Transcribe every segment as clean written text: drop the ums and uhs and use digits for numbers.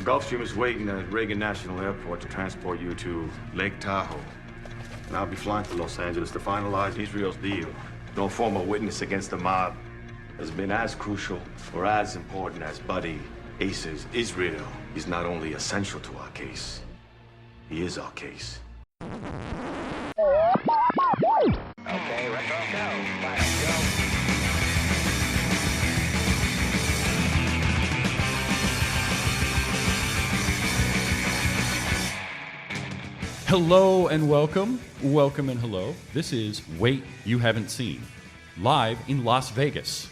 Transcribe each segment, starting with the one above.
A Gulfstream is waiting at Reagan National Airport to transport you to Lake Tahoe. And I'll be flying to Los Angeles to finalize Israel's deal. Don't form a witness against the mob has been as crucial or as important as Buddy Aces. Israel is not only essential to our case, he is our case. Okay, retro go. Let's go. Hello and welcome. Welcome and hello. This is Wait You Haven't Seen, live in Las Vegas.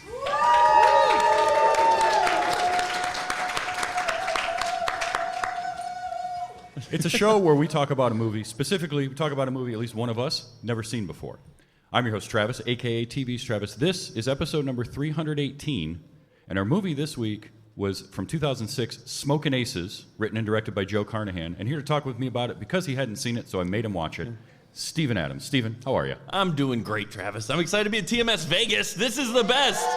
It's a show where we talk about a movie. Specifically, we talk about a movie at least one of us never seen before. I'm your host, Travis, a.k.a. TV's Travis. This is episode number 318, and our movie this week was from 2006, Smokin Aces, written and directed by Joe Carnahan. And here to talk with me about it, because he hadn't seen it, so I made him watch it, Steven Adams. Steven, how are you? I'm doing great, Travis. I'm excited to be at TMS Vegas. This is the best.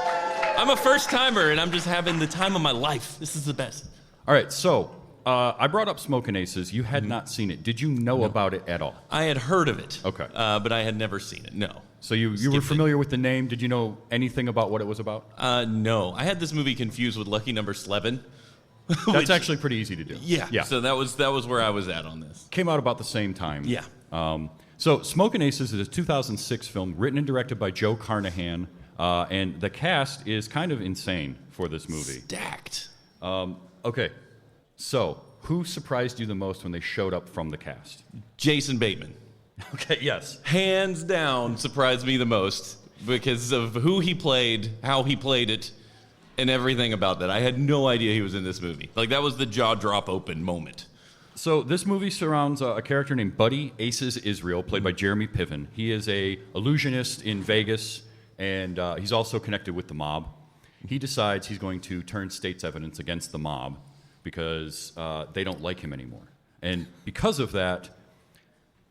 I'm a first-timer, and I'm just having the time of my life. This is the best. All right, so I brought up Smokin Aces. You had not seen it. Did you know about it at all? I had heard of it. Okay. But I had never seen it, no. So you were familiar with the name. Did you know anything about what it was about? No. I had this movie confused with Lucky Number 11. That's actually pretty easy to do. Yeah. So that was where I was at on this. Came out about the same time. Yeah. So Smokin Aces is a 2006 film written and directed by Joe Carnahan, and the cast is kind of insane for this movie. Stacked. Okay, so who surprised you the most when they showed up from the cast? Jason Bateman. Okay, yes. Hands down surprised me the most because of who he played, how he played it, and everything about that. I had no idea he was in this movie. Like, that was the jaw drop open moment. So this movie surrounds a character named Buddy Aces Israel, played by Jeremy Piven. He is a illusionist in Vegas, and he's also connected with the mob. He decides he's going to turn state's evidence against the mob because they don't like him anymore. And because of that,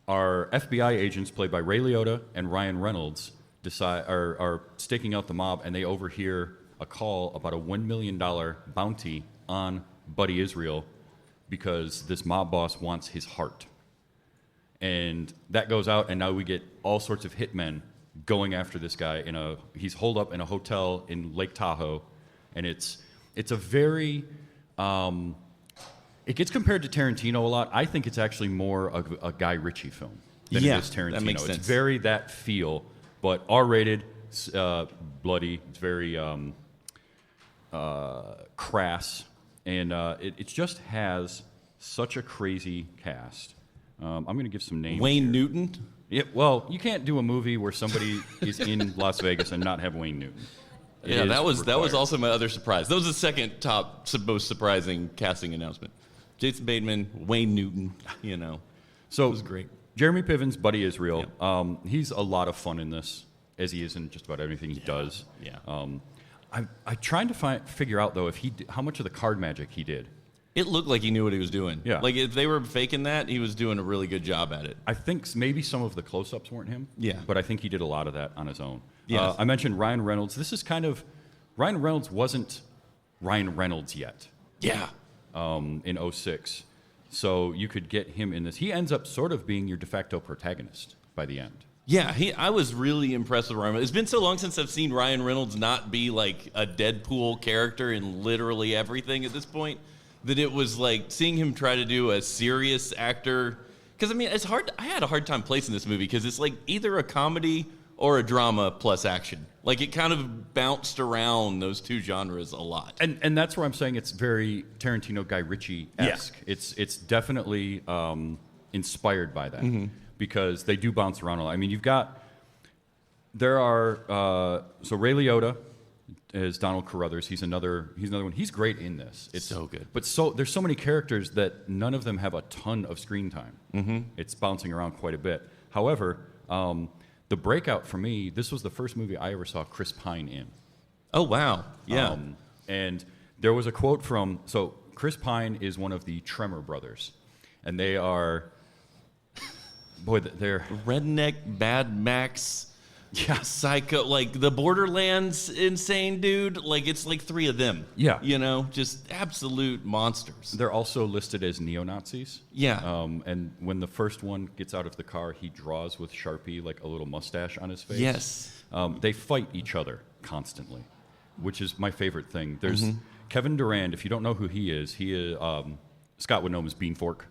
our FBI agents, played by Ray Liotta and Ryan Reynolds, are staking out the mob, and they overhear a call about a $1 million bounty on Buddy Israel because this mob boss wants his heart. And that goes out, and now we get all sorts of hitmen going after this guy. He's holed up in a hotel in Lake Tahoe, and it's a very... it gets compared to Tarantino a lot. I think it's actually more of a Guy Ritchie film than it is Tarantino. That makes sense. It's very that feel, but R-rated, bloody. It's very crass, and it just has such a crazy cast. I'm going to give some names. Wayne here. Newton? Yeah, well, you can't do a movie where somebody is in Las Vegas and not have Wayne Newton. Yeah, that was also my other surprise. That was the second top most surprising casting announcement. Jason Bateman, Wayne Newton, So it was great. Jeremy Piven's Buddy Israel. Yeah. He's a lot of fun in this, as he is in just about everything he does. Yeah. I tried to figure out though how much of the card magic he did. It looked like he knew what he was doing. Yeah. Like if they were faking that, he was doing a really good job at it. I think maybe some of the close-ups weren't him. Yeah. But I think he did a lot of that on his own. Yes. I mentioned Ryan Reynolds. This is Ryan Reynolds wasn't Ryan Reynolds yet. Yeah. In 06. So you could get him in this. He ends up sort of being your de facto protagonist by the end. Yeah, I was really impressed with Ryan Reynolds. It's been so long since I've seen Ryan Reynolds not be like a Deadpool character in literally everything at this point, that it was like seeing him try to do a serious actor. Because, I mean, it's hard. I had a hard time placing this movie because it's like either a comedy or a drama plus action. Like, it kind of bounced around those two genres a lot. And that's where I'm saying it's very Tarantino, Guy Ritchie-esque. Yeah. It's definitely inspired by that because they do bounce around a lot. I mean, so Ray Liotta is Donald Carruthers. He's another one. He's great in this. It's so good. But there's so many characters that none of them have a ton of screen time. Mm-hmm. It's bouncing around quite a bit. However, the breakout for me, this was the first movie I ever saw Chris Pine in. Oh, wow. Yeah. And there was a quote so Chris Pine is one of the Tremor brothers. And they are, they're... Redneck, Mad Max, Yeah. Psycho, like the Borderlands insane dude. Like it's like 3 of them. Yeah. You know, just absolute monsters. They're also listed as neo-Nazis. Yeah. And when the first one gets out of the car, he draws with Sharpie like a little mustache on his face. Yes. They fight each other constantly, which is my favorite thing. There's Kevin Durand. If you don't know who he is, Scott would know him as Beanfork.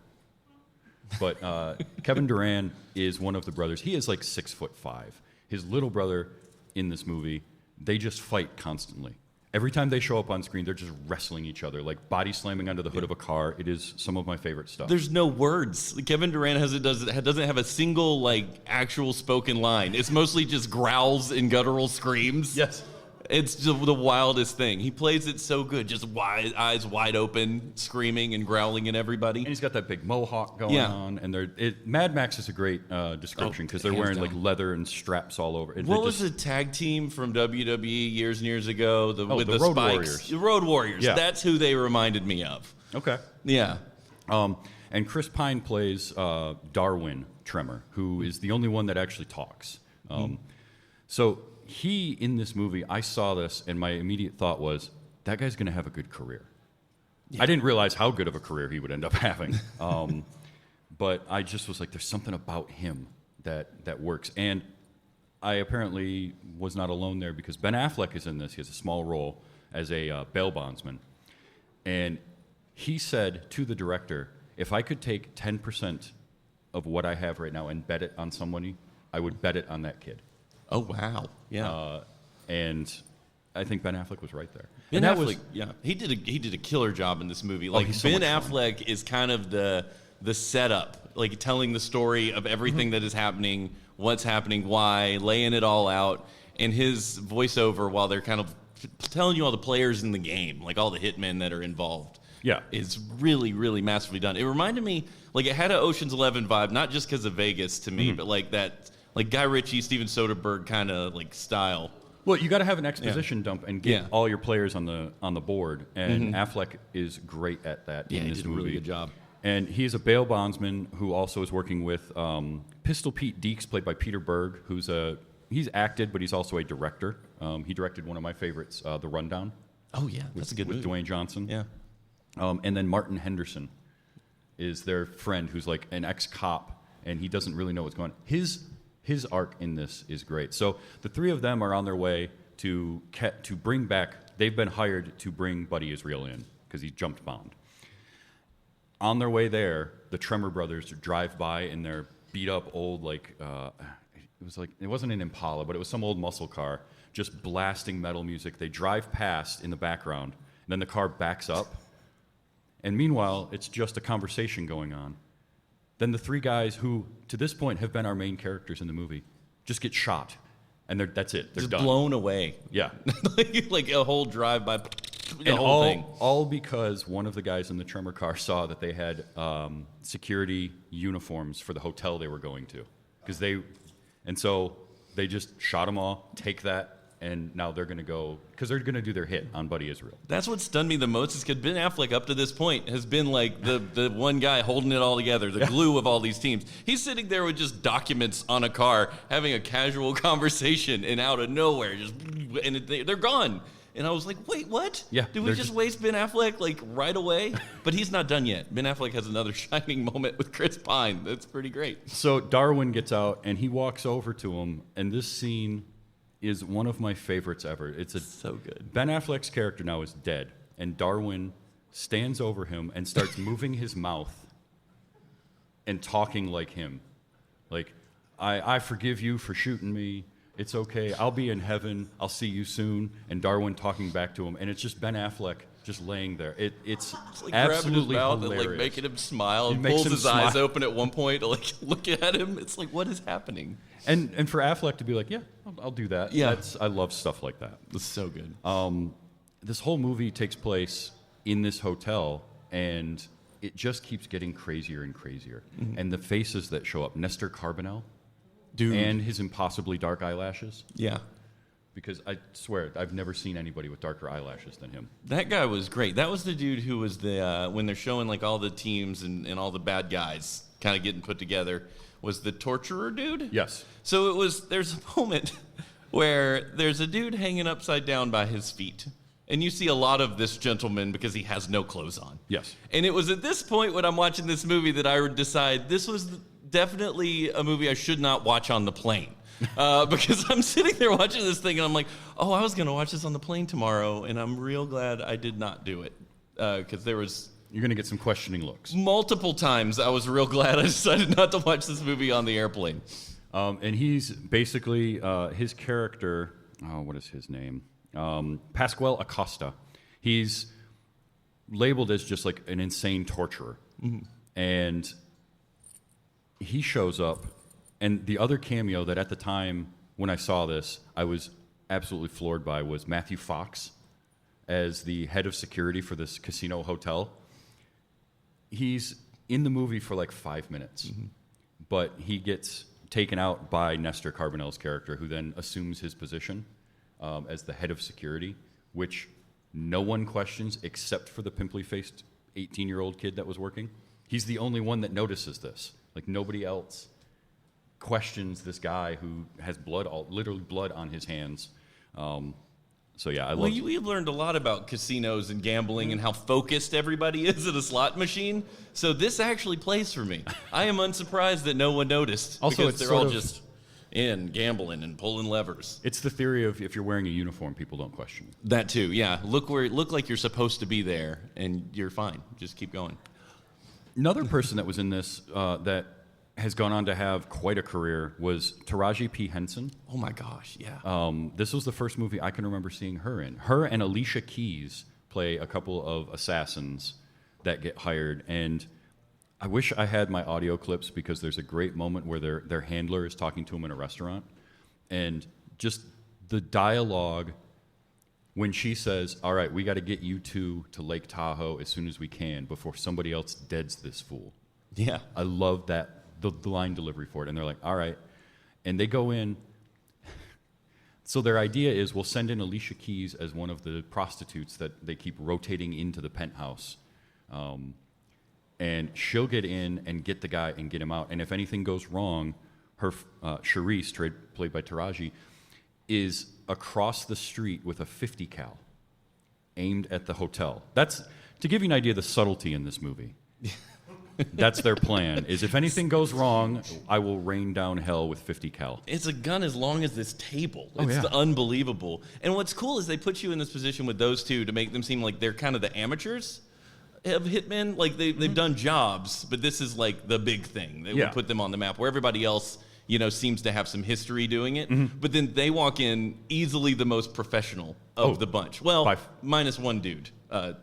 But Kevin Durand is one of the brothers. He is like 6'5". His little brother in this movie, they just fight constantly. Every time they show up on screen, they're just wrestling each other, like body slamming under the hood of a car. It is some of my favorite stuff. There's no words. Kevin Durant doesn't have a single like actual spoken line. It's mostly just growls and guttural screams. Yes. It's just the wildest thing. He plays it so good, just eyes wide open, screaming and growling at everybody. And he's got that big mohawk going on. And Mad Max is a great description because they're wearing like leather and straps all over. What was the tag team from WWE years and years ago with the Road spikes? Warriors. The Road Warriors. Yeah. That's who they reminded me of. Okay. Yeah. And Chris Pine plays Darwin Tremor, who is the only one that actually talks. So he, in this movie, I saw this, and my immediate thought was, that guy's going to have a good career. Yeah. I didn't realize how good of a career he would end up having. But I just was like, there's something about him that works. And I apparently was not alone there because Ben Affleck is in this. He has a small role as a bail bondsman. And he said to the director, if I could take 10% of what I have right now and bet it on somebody, I would bet it on that kid. Oh, wow. Yeah. And I think Ben Affleck was right there. Ben Affleck, he did a killer job in this movie. Like Ben Affleck is kind of the setup, like telling the story of everything that is happening, what's happening, why, laying it all out, and his voiceover while they're kind of telling you all the players in the game, like all the hitmen that are involved. Yeah, is really, really masterfully done. It reminded me, like it had an Ocean's 11 vibe, not just because of Vegas to me, but like that. Like Guy Ritchie, Steven Soderbergh kind of like style. Well, you got to have an exposition dump and get all your players on the board, and Affleck is great at that in this he did movie. A really good job. And he's a bail bondsman who also is working with Pistol Pete Deeks, played by Peter Berg, he's acted, but he's also a director. He directed one of my favorites, The Rundown. Oh yeah, that's a good with movie. Dwayne Johnson. Yeah. And then Martin Henderson is their friend who's like an ex-cop, and he doesn't really know what's going on. His arc in this is great. So the 3 of them are on their way to bring back. They've been hired to bring Buddy Israel in because he jumped bond. On their way there, the Tremor brothers drive by in their beat up old it wasn't an Impala, but it was some old muscle car, just blasting metal music. They drive past in the background, and then the car backs up. And meanwhile, it's just a conversation going on. Then the 3 guys who, to this point, have been our main characters in the movie, just get shot, and that's it. They're just done. blown away. Yeah, like a whole drive-by, the and whole thing. All because one of the guys in the Tremor car saw that they had security uniforms for the hotel they were going to, so they just shot them all. Take that. And now they're going to go, because they're going to do their hit on Buddy Israel. That's what stunned me the most, is because Ben Affleck, up to this point, has been like the one guy holding it all together, the glue of all these teams. He's sitting there with just documents on a car, having a casual conversation, and out of nowhere, they're gone. And I was like, wait, what? Yeah, Did we just waste Ben Affleck like right away? But he's not done yet. Ben Affleck has another shining moment with Chris Pine. That's pretty great. So Darwin gets out, and he walks over to him, and this scene is one of my favorites ever. It's so good. Ben Affleck's character now is dead, and Darwin stands over him and starts moving his mouth and talking like him. Like, I forgive you for shooting me. It's okay. I'll be in heaven. I'll see you soon. And Darwin talking back to him, and it's just Ben Affleck just laying there. It's like absolutely grabbing his mouth hilarious. and like making him smile, and makes pulls him his eyes smile. open at one point to like look at him. It's like, what is happening? And for Affleck to be like, yeah, I'll do that. Yeah. I love stuff like that. It's so good. This whole movie takes place in this hotel, and it just keeps getting crazier and crazier. And the faces that show up, Nestor Carbonell, Dude. and his impossibly dark eyelashes. Yeah. Because I swear, I've never seen anybody with darker eyelashes than him. That guy was great. That was the dude who was when they're showing like all the teams and all the bad guys. kind of getting put together was the torturer dude. Yes. So there's a moment where there's a dude hanging upside down by his feet. And you see a lot of this gentleman because he has no clothes on. Yes. And it was at this point when I'm watching this movie that I would decide this was definitely a movie I should not watch on the plane. Because I'm sitting there watching this thing and I'm like, oh, I was going to watch this on the plane tomorrow. And I'm real glad I did not do it. Because there was... You're going to get some questioning looks. Multiple times I was real glad I decided not to watch this movie on the airplane. And he's basically, his character, what is his name? Pascual Acosta. He's labeled as just like an insane torturer. Mm-hmm. And he shows up, and the other cameo that at the time when I saw this, I was absolutely floored by was Matthew Fox as the head of security for this casino hotel. He's in the movie for like 5 minutes, mm-hmm. but he gets taken out by Nestor Carbonell's character, who then assumes his position as the head of security, which no one questions except for the pimply-faced 18-year-old kid that was working. He's the only one that notices this. Like, nobody else questions this guy who has literally blood on his hands. So yeah, I love. Well, we've learned a lot about casinos and gambling and how focused everybody is at a slot machine. So this actually plays for me. I am unsurprised that no one noticed. Also, because they're all just in gambling and pulling levers. It's the theory of if you're wearing a uniform, people don't question you. That too, yeah. Look like you're supposed to be there, and you're fine. Just keep going. Another person that was in this that has gone on to have quite a career was Taraji P. Henson. Oh my gosh, yeah. This was the first movie I can remember seeing her in. Her and Alicia Keys play a couple of assassins that get hired, and I wish I had my audio clips because there's a great moment where their handler is talking to them in a restaurant, and just the dialogue when she says, all right, we got to get you two to Lake Tahoe as soon as we can before somebody else deads this fool. Yeah. I love that, the line delivery for it. And they're like, all right. And they go in. So their idea is we'll send in Alicia Keys as one of the prostitutes that they keep rotating into the penthouse. And she'll get in and get the guy and get him out. And if anything goes wrong, her Charisse, played by Taraji, is across the street with a 50 cal aimed at the hotel. That's to give you an idea of the subtlety in this movie. That's their plan, is if anything goes wrong, I will rain down hell with 50 cal. It's a gun as long as this table. It's yeah. Unbelievable. And what's cool is they put you in this position with those two to make them seem like they're kind of the amateurs of hitmen. Like they've done jobs, but this is like the big thing. They would put them on the map where everybody else, seems to have some history doing it. Mm-hmm. But then they walk in easily the most professional of the bunch. Well, minus one dude,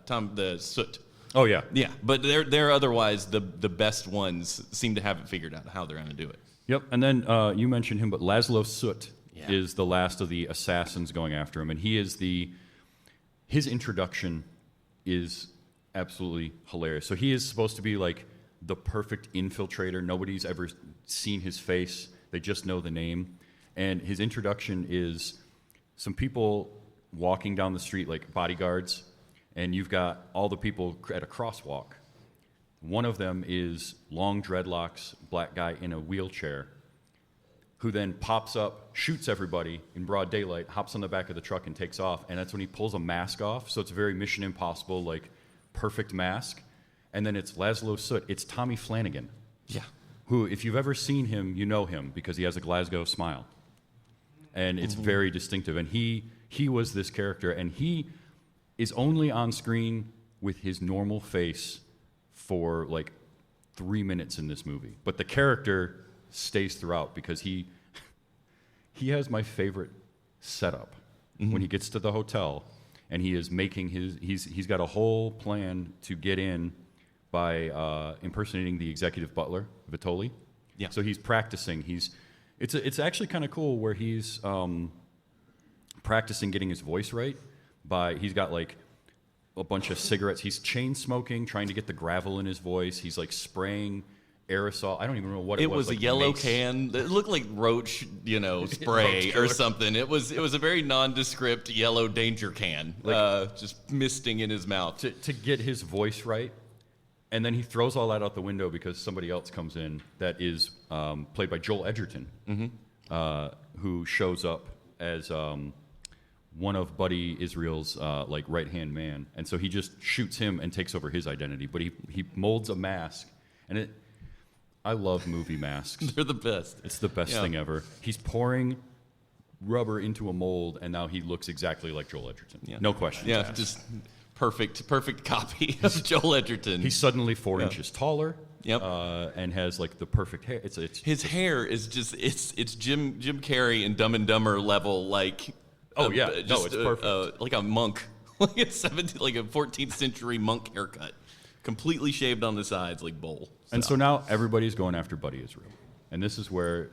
Tom the Soot. Oh, yeah. Yeah, but they're otherwise the best ones seem to have it figured out how they're going to do it. Yep, and then you mentioned him, but Laszlo Soot is the last of the assassins going after him, and he is his introduction is absolutely hilarious. So he is supposed to be like the perfect infiltrator. Nobody's ever seen his face. They just know the name. And his introduction is some people walking down the street like bodyguards, and you've got all the people at a crosswalk. One of them is long dreadlocks, black guy in a wheelchair, who then pops up, shoots everybody in broad daylight, hops on the back of the truck and takes off, and that's when he pulls a mask off, so it's a very Mission Impossible, like, perfect mask. And then it's Laszlo Soot. It's Tommy Flanagan. Yeah. Who, if you've ever seen him, you know him because he has a Glasgow smile. And it's very distinctive. And he was this character, and he is only on screen with his normal face for like 3 minutes in this movie. But the character stays throughout because he has my favorite setup when he gets to the hotel, and he is making he's got a whole plan to get in by impersonating the executive butler, Vitoli. Yeah. So he's practicing. It's actually kind of cool where he's practicing getting his voice right. He's got like a bunch of cigarettes. He's chain smoking, trying to get the gravel in his voice. He's like spraying aerosol. I don't even know what it was. It was like a yellow mace. can. It looked like roach, spray or something. It was a very nondescript yellow danger can, just misting in his mouth. To get his voice right, And then he throws all that out the window because somebody else comes in that is played by Joel Edgerton, who shows up as one of Buddy Israel's like right-hand man. And so he just shoots him and takes over his identity. But he molds a mask, and I love movie masks. They're the best. It's the best thing ever. He's pouring rubber into a mold, and now he looks exactly like Joel Edgerton. Yeah. No questions asked. Just perfect copy of Joel Edgerton. He's suddenly 4 inches taller. Yep. And has like the perfect hair. His hair is just it's Jim Carrey and Dumb and Dumber level, like it's perfect. like a monk, like a 14th century monk haircut, completely shaved on the sides like bowl. And so now everybody's going after Buddy Israel, and this is where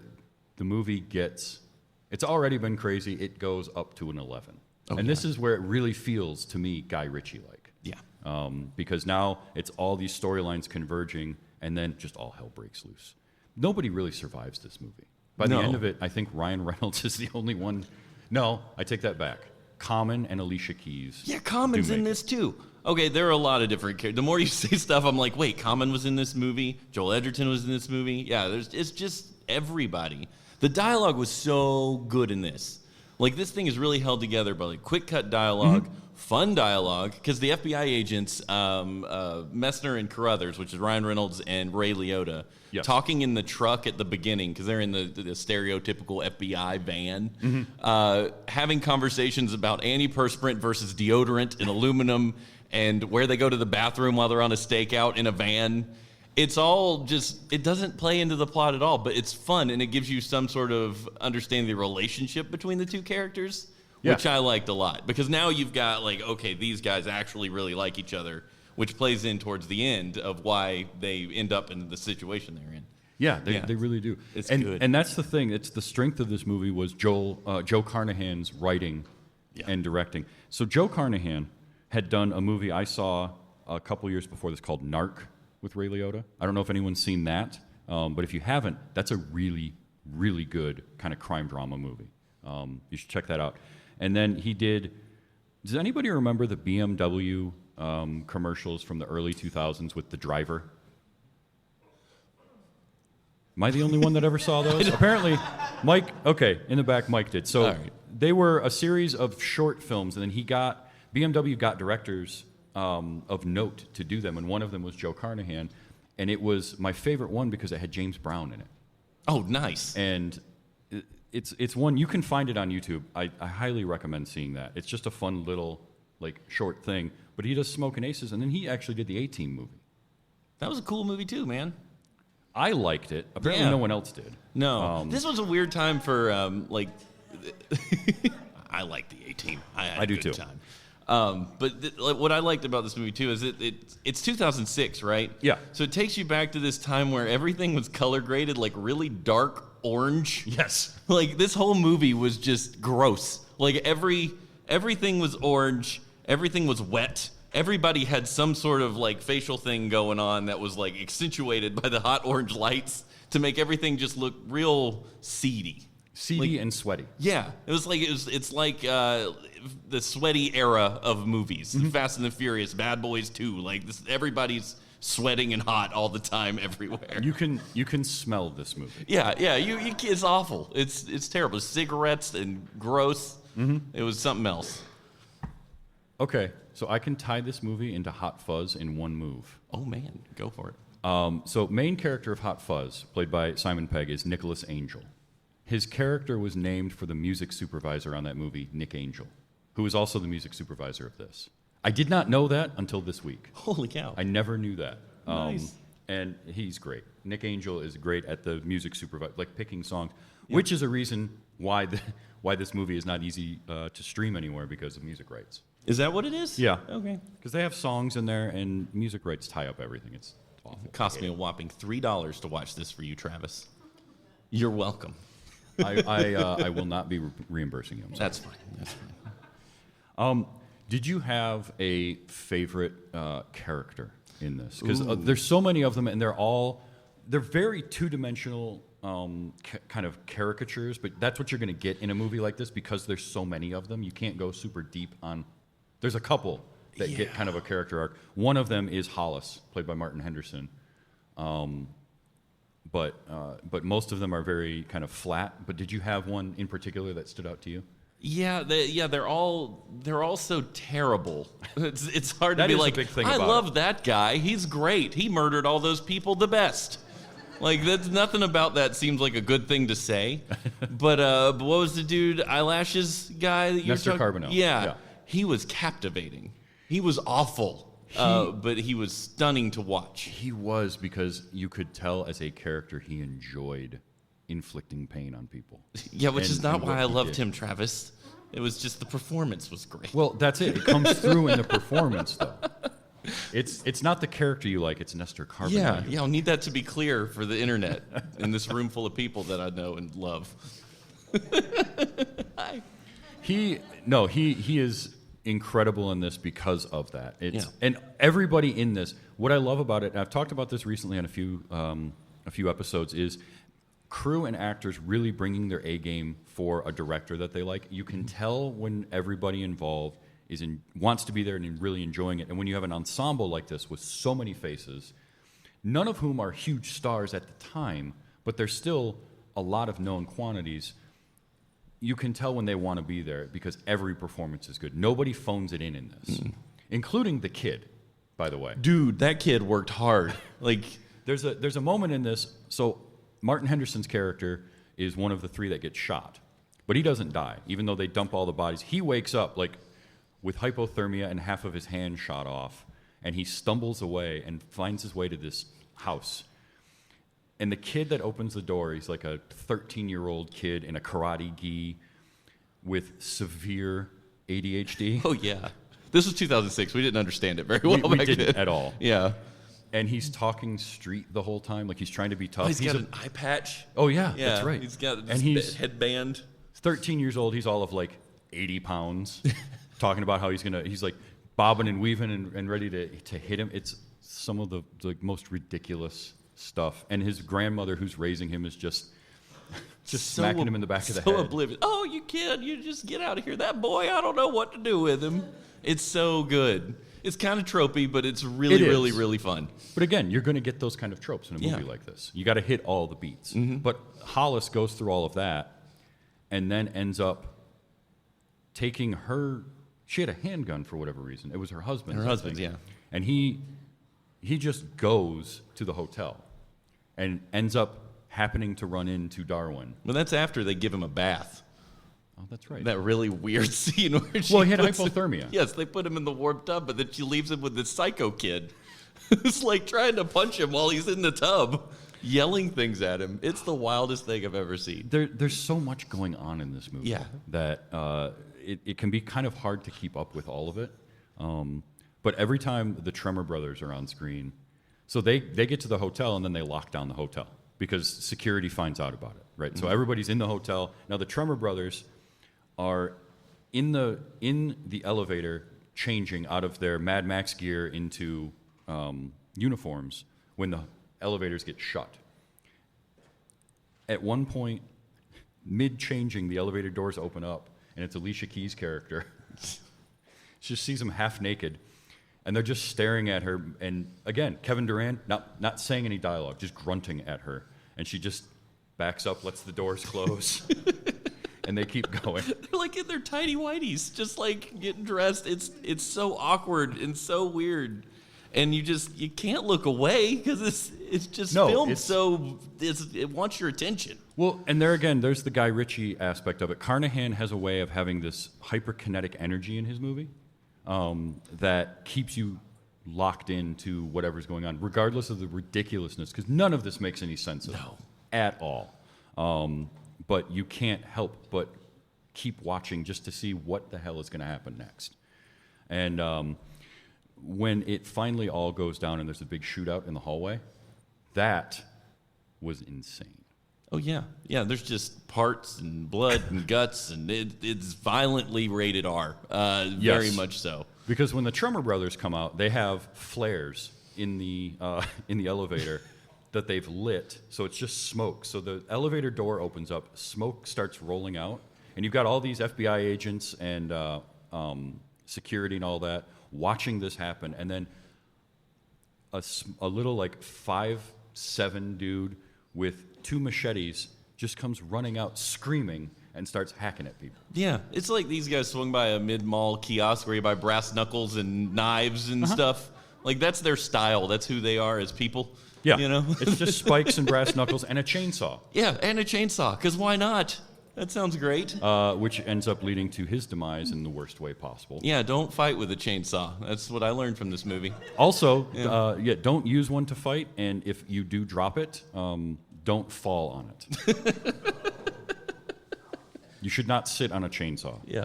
the movie gets. It's already been crazy. It goes up to an 11. And this is where it really feels, to me, Guy Ritchie-like. Yeah. Because now it's all these storylines converging, and then just all hell breaks loose. Nobody really survives this movie. By the end of it, I think Ryan Reynolds is the only one. No, I take that back. Common and Alicia Keys. Yeah, Common's in this too. Okay, there are a lot of different characters. The more you say stuff, I'm like, wait, Common was in this movie? Joel Edgerton was in this movie? Yeah, it's just everybody. The dialogue was so good in this. Like, this thing is really held together by like quick cut dialogue, fun dialogue, because the FBI agents, Messner and Carruthers, which is Ryan Reynolds and Ray Liotta, talking in the truck at the beginning, because they're in the stereotypical FBI van, having conversations about antiperspirant versus deodorant and aluminum, and where they go to the bathroom while they're on a stakeout in a van. It's all just, it doesn't play into the plot at all, but it's fun, and it gives you some sort of understanding the relationship between the two characters, which I liked a lot. Because now you've got, like, okay, these guys actually really like each other, which plays in towards the end of why they end up in the situation they're in. Yeah, they really do. It's good. And that's the thing. It's the strength of this movie was Joe Carnahan's writing and directing. So Joe Carnahan had done a movie I saw a couple years before this called Narc, with Ray Liotta. I don't know if anyone's seen that, but if you haven't, that's a really, really good kind of crime drama movie. You should check that out. And then he did, does anybody remember the BMW commercials from the early 2000s with the driver? Am I the only one that ever saw those? Apparently, Mike, okay, in the back, Mike did. So they were a series of short films, and then BMW got directors of note to do them, and one of them was Joe Carnahan, and it was my favorite one because it had James Brown in it. Oh, nice. And it's one, you can find it on YouTube. I highly recommend seeing that. It's just a fun little like short thing, but he does Smokin' Aces, and then he actually did the A-Team movie. That was a cool movie too, man. I liked it. Apparently no one else did. No. This was a weird time for like I like the A-Team. I had I do a good too. time. But what I liked about this movie too is it's 2006, right? Yeah. So it takes you back to this time where everything was color graded, like really dark orange. Yes. Like this whole movie was just gross. Like everything was orange. Everything was wet. Everybody had some sort of like facial thing going on that was like accentuated by the hot orange lights to make everything just look real seedy. Seedy and sweaty. Yeah, it's like the sweaty era of movies. Fast and the Furious, Bad Boys 2. Like this, everybody's sweating and hot all the time everywhere. You can smell this movie. Yeah. It's awful. It's terrible. Cigarettes and gross. It was something else. Okay, so I can tie this movie into Hot Fuzz in one move. Oh man, go for it. So main character of Hot Fuzz, played by Simon Pegg, is Nicholas Angel. His character was named for the music supervisor on that movie, Nick Angel, who was also the music supervisor of this. I did not know that until this week. Holy cow. I never knew that. Nice. And he's great. Nick Angel is great at the music supervisor, like picking songs, which is a reason why this movie is not easy to stream anywhere because of music rights. Is that what it is? Yeah. Okay. Because they have songs in there, and music rights tie up everything. It's awful. It cost me a whopping $3 to watch this for you, Travis. You're welcome. I will not be reimbursing you. That's fine. That's fine. Did you have a favorite character in this? Because there's so many of them, and they're very two-dimensional kind of caricatures, but that's what you're going to get in a movie like this because there's so many of them. You can't go super deep on. There's a couple that get kind of a character arc. One of them is Hollis, played by Martin Henderson. But most of them are very kind of flat. But did you have one in particular that stood out to you? Yeah, they're all so terrible. It's hard to be like, I love that guy. He's great. He murdered all those people the best. Like, that's nothing about that seems like a good thing to say. But what was the dude, eyelashes guy that you were Nestor talking? Carbonell. Yeah, he was captivating. He was awful. But he was stunning to watch. He was, because you could tell as a character he enjoyed inflicting pain on people. Yeah, which is not why I loved him, Travis. It was just the performance was great. Well, that's it. It comes through in the performance, though. It's not the character you like. It's Nestor Carbonell. Yeah, I'll need that to be clear for the internet in this room full of people that I know and love. He is incredible in this because of that. And everybody in this. What I love about it, and I've talked about this recently on a few episodes, is crew and actors really bringing their A game for a director that they like. You can tell when everybody involved wants to be there and really enjoying it. And when you have an ensemble like this with so many faces, none of whom are huge stars at the time, but there's still a lot of known quantities, you can tell when they want to be there because every performance is good. Nobody phones it in this, including the kid, by the way. Dude, that kid worked hard. Like, there's a moment in this. So Martin Henderson's character is one of the three that gets shot, but he doesn't die, even though they dump all the bodies. He wakes up like with hypothermia and half of his hand shot off, and he stumbles away and finds his way to this house. And the kid that opens the door, he's like a 13-year-old kid in a karate gi with severe ADHD. Oh, yeah. This was 2006. We didn't understand it very well We back didn't then. at all. Yeah. And he's talking street the whole time, like he's trying to be tough. Oh, he's got an eye patch. Oh, yeah, Yeah, that's right. He's got and this he's headband. 13 years old. He's all of like 80 pounds, talking about how he's like bobbing and weaving and ready to hit him. It's some of the most ridiculous stuff. And his grandmother, who's raising him, is just smacking him in the back of the head. So oblivious. Oh, you kid, you just get out of here. That boy, I don't know what to do with him. It's so good. It's kind of tropey, but it's really, really fun. But again, you're going to get those kind of tropes in a movie like this. You got to hit all the beats. But Hollis goes through all of that and then ends up taking her. She had a handgun for whatever reason. It was her husband's. Her husband's, yeah. And he just goes to the hotel and ends up happening to run into Darwin. Well, that's after they give him a bath. Oh, that's right. That really weird scene where she Well, he had puts hypothermia. Yes, they put him in the warm tub, but then she leaves him with this psycho kid. It's like trying to punch him while he's in the tub, yelling things at him. It's the wildest thing I've ever seen. There's so much going on in this movie that it can be kind of hard to keep up with all of it. But every time the Tremor brothers are on screen, so they get to the hotel and then they lock down the hotel because security finds out about it, right? So everybody's in the hotel. Now the Tremor brothers are in the elevator changing out of their Mad Max gear into uniforms when the elevators get shut. At one point, mid-changing, the elevator doors open up, and it's Alicia Keys' character. She just sees them half naked, and they're just staring at her. And again, Kevin Durant, not saying any dialogue, just grunting at her. And she just backs up, lets the doors close. And they keep going. They're like in their tidy whities, just like getting dressed. It's so awkward and so weird, and you can't look away because it's just filmed so it wants your attention. Well, and there's the Guy Ritchie aspect of it. Carnahan has a way of having this hyperkinetic energy in his movie that keeps you locked into whatever's going on, regardless of the ridiculousness, because none of this makes any sense at all. But you can't help but keep watching just to see what the hell is going to happen next. And when it finally all goes down and there's a big shootout in the hallway, that was insane. Oh, yeah. Yeah, there's just parts and blood and guts, and it's violently rated R. Very much so. Because when the Tremor brothers come out, they have flares in the elevator that they've lit, so it's just smoke. So the elevator door opens up, smoke starts rolling out, and you've got all these FBI agents and security and all that, watching this happen, and then a little like 5'7" dude with 2 machetes just comes running out screaming and starts hacking at people. Yeah, it's like these guys swung by a mid-mall kiosk where you buy brass knuckles and knives and stuff. Like, that's their style. That's who they are as people. Yeah, you know? It's just spikes and brass knuckles and a chainsaw. Yeah, and a chainsaw, because why not? That sounds great. Which ends up leading to his demise in the worst way possible. Yeah, don't fight with a chainsaw. That's what I learned from this movie. Also, don't use one to fight, and if you do drop it, don't fall on it. You should not sit on a chainsaw. Yeah,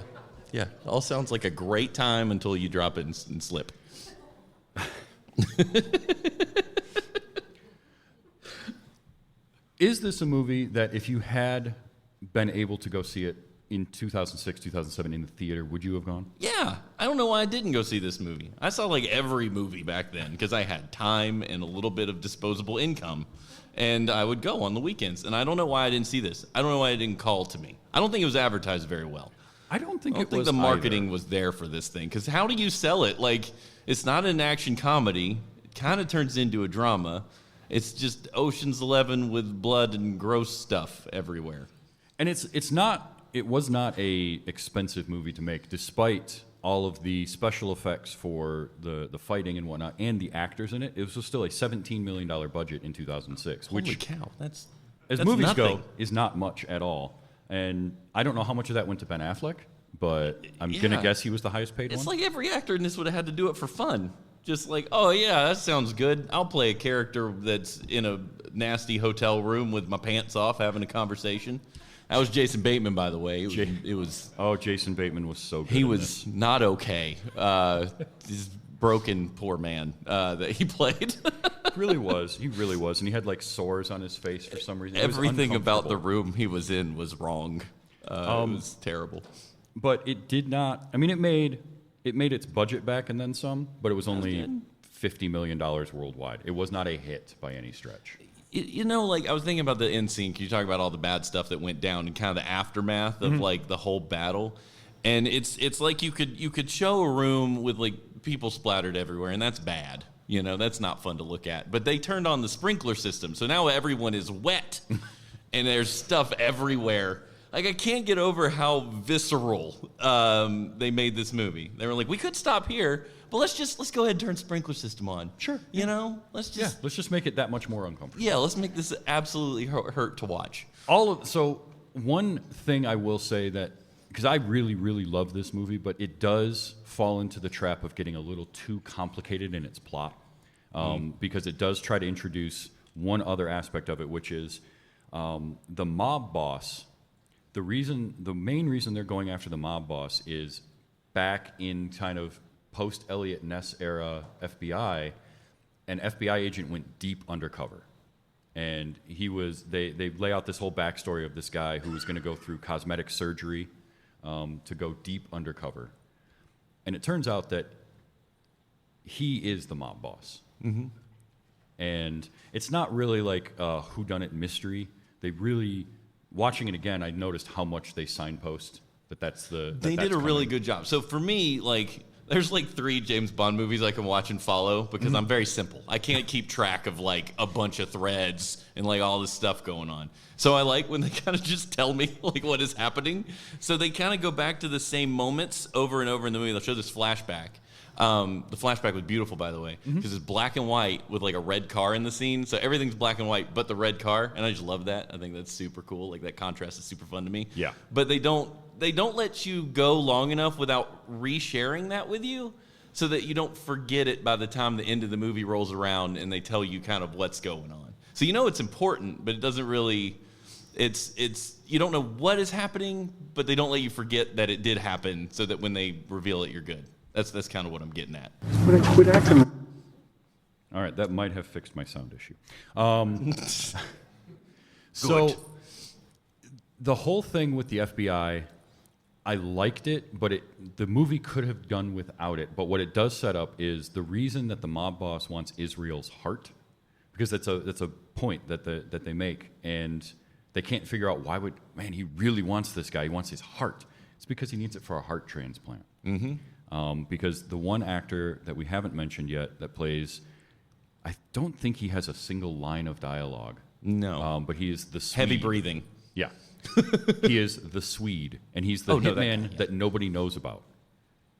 yeah. All sounds like a great time until you drop it and slip. Is this a movie that if you had been able to go see it in 2006, 2007 in the theater, would you have gone? Yeah, I don't know why I didn't go see this movie. I saw like every movie back then because I had time and a little bit of disposable income. And I would go on the weekends. And I don't know why I didn't see this. I don't know why it didn't call to me. I don't think it was advertised very well. I don't think the marketing was there for this thing. Because how do you sell it? Like, it's not an action comedy. It kind of turns into a drama. It's just Ocean's 11 with blood and gross stuff everywhere. And it was not a expensive movie to make, despite all of the special effects for the fighting and whatnot, and the actors in it. It was still a $17 million budget in 2006. Holy which, cow, that's movies nothing. go, is not much at all. And I don't know how much of that went to Ben Affleck, but I'm going to guess he was the highest paid It's one. like every actor in this would have had to do it for fun. Just like, oh yeah, that sounds good. I'll play a character that's in a nasty hotel room with my pants off having a conversation. That was Jason Bateman, by the way. It was Oh, Jason Bateman was so good. He was not okay. This broken poor man that he played. He really was. He really was. And he had like sores on his face for some reason. Everything about the room he was in was wrong. It was terrible. But it did not. I mean, it made its budget back and then some, but it was only $50 million worldwide. It was not a hit by any stretch. You know, like, I was thinking about the end scene. Can you talk about all the bad stuff that went down and kind of the aftermath of like the whole battle? And it's like you could show a room with like people splattered everywhere, and that's bad. You know, that's not fun to look at. But they turned on the sprinkler system, so now everyone is wet, and there's stuff everywhere. Like, I can't get over how visceral they made this movie. They were like, we could stop here, but let's go ahead and turn sprinkler system on. Sure. You know, let's just make it that much more uncomfortable. Yeah, let's make this absolutely hurt to watch. So one thing I will say that, because I really, really love this movie, but it does fall into the trap of getting a little too complicated in its plot, because it does try to introduce one other aspect of it, which is the mob boss. The main reason they're going after the mob boss is back in kind of post-Elliot Ness era FBI, an FBI agent went deep undercover. And they lay out this whole backstory of this guy who was going to go through cosmetic surgery to go deep undercover. And it turns out that he is the mob boss. Mm-hmm. And it's not really like a whodunit mystery. They really... Watching it again, I noticed how much they signpost that's the... They did a really good job. So for me, like, there's like 3 James Bond movies I can watch and follow because I'm very simple. I can't keep track of like a bunch of threads and like all this stuff going on. So I like when they kind of just tell me like what is happening. So they kind of go back to the same moments over and over in the movie. They'll show this flashback. The flashback was beautiful, by the way, because it's black and white with like a red car in the scene. So everything's black and white, but the red car, and I just love that. I think that's super cool. Like, that contrast is super fun to me. Yeah. But they don't let you go long enough without resharing that with you, so that you don't forget it by the time the end of the movie rolls around and they tell you kind of what's going on. So you know it's important, but it doesn't really. It's you don't know what is happening, but they don't let you forget that it did happen, so that when they reveal it, you're good. That's kind of what I'm getting at. All right, that might have fixed my sound issue. So the whole thing with the FBI, I liked it, but the movie could have done without it. But what it does set up is the reason that the mob boss wants Israel's heart, because that's a point that they make, and they can't figure out he really wants this guy. He wants his heart. It's because he needs it for a heart transplant. Mm-hmm. because the one actor that we haven't mentioned yet that plays, I don't think he has a single line of dialogue. No. But he is the Swede. Heavy breathing. Yeah. He is the Swede, and he's the hitman that nobody knows about.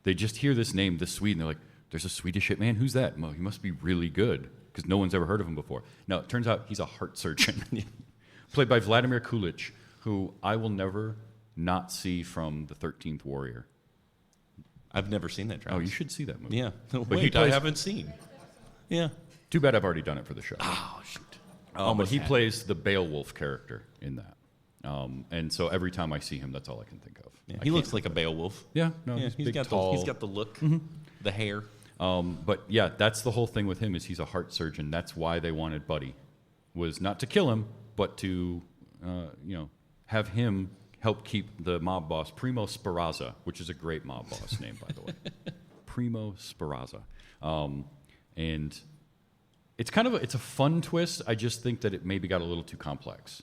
They just hear this name, the Swede, and they're like, there's a Swedish hitman? Who's that? Well, he must be really good, because no one's ever heard of him before. No, it turns out he's a heart surgeon, played by Vladimir Kulich, who I will never not see from The 13th Warrior. I've never seen that, Travis. Oh, you should see that movie. Yeah. But I haven't seen. Yeah. Too bad I've already done it for the show. Oh, shoot. But he plays the Beowulf character in that. And so every time I see him, that's all I can think of. Yeah, he looks like a Beowulf. Yeah, no, Yeah, he's he's big, got tall. he's got the look, the hair. But yeah, that's the whole thing with him is he's a heart surgeon. That's why they wanted Buddy, was not to kill him, but to have him help keep the mob boss Primo Speranza, which is a great mob boss name, by the way. Primo Speranza. And it's it's a fun twist. I just think that it maybe got a little too complex.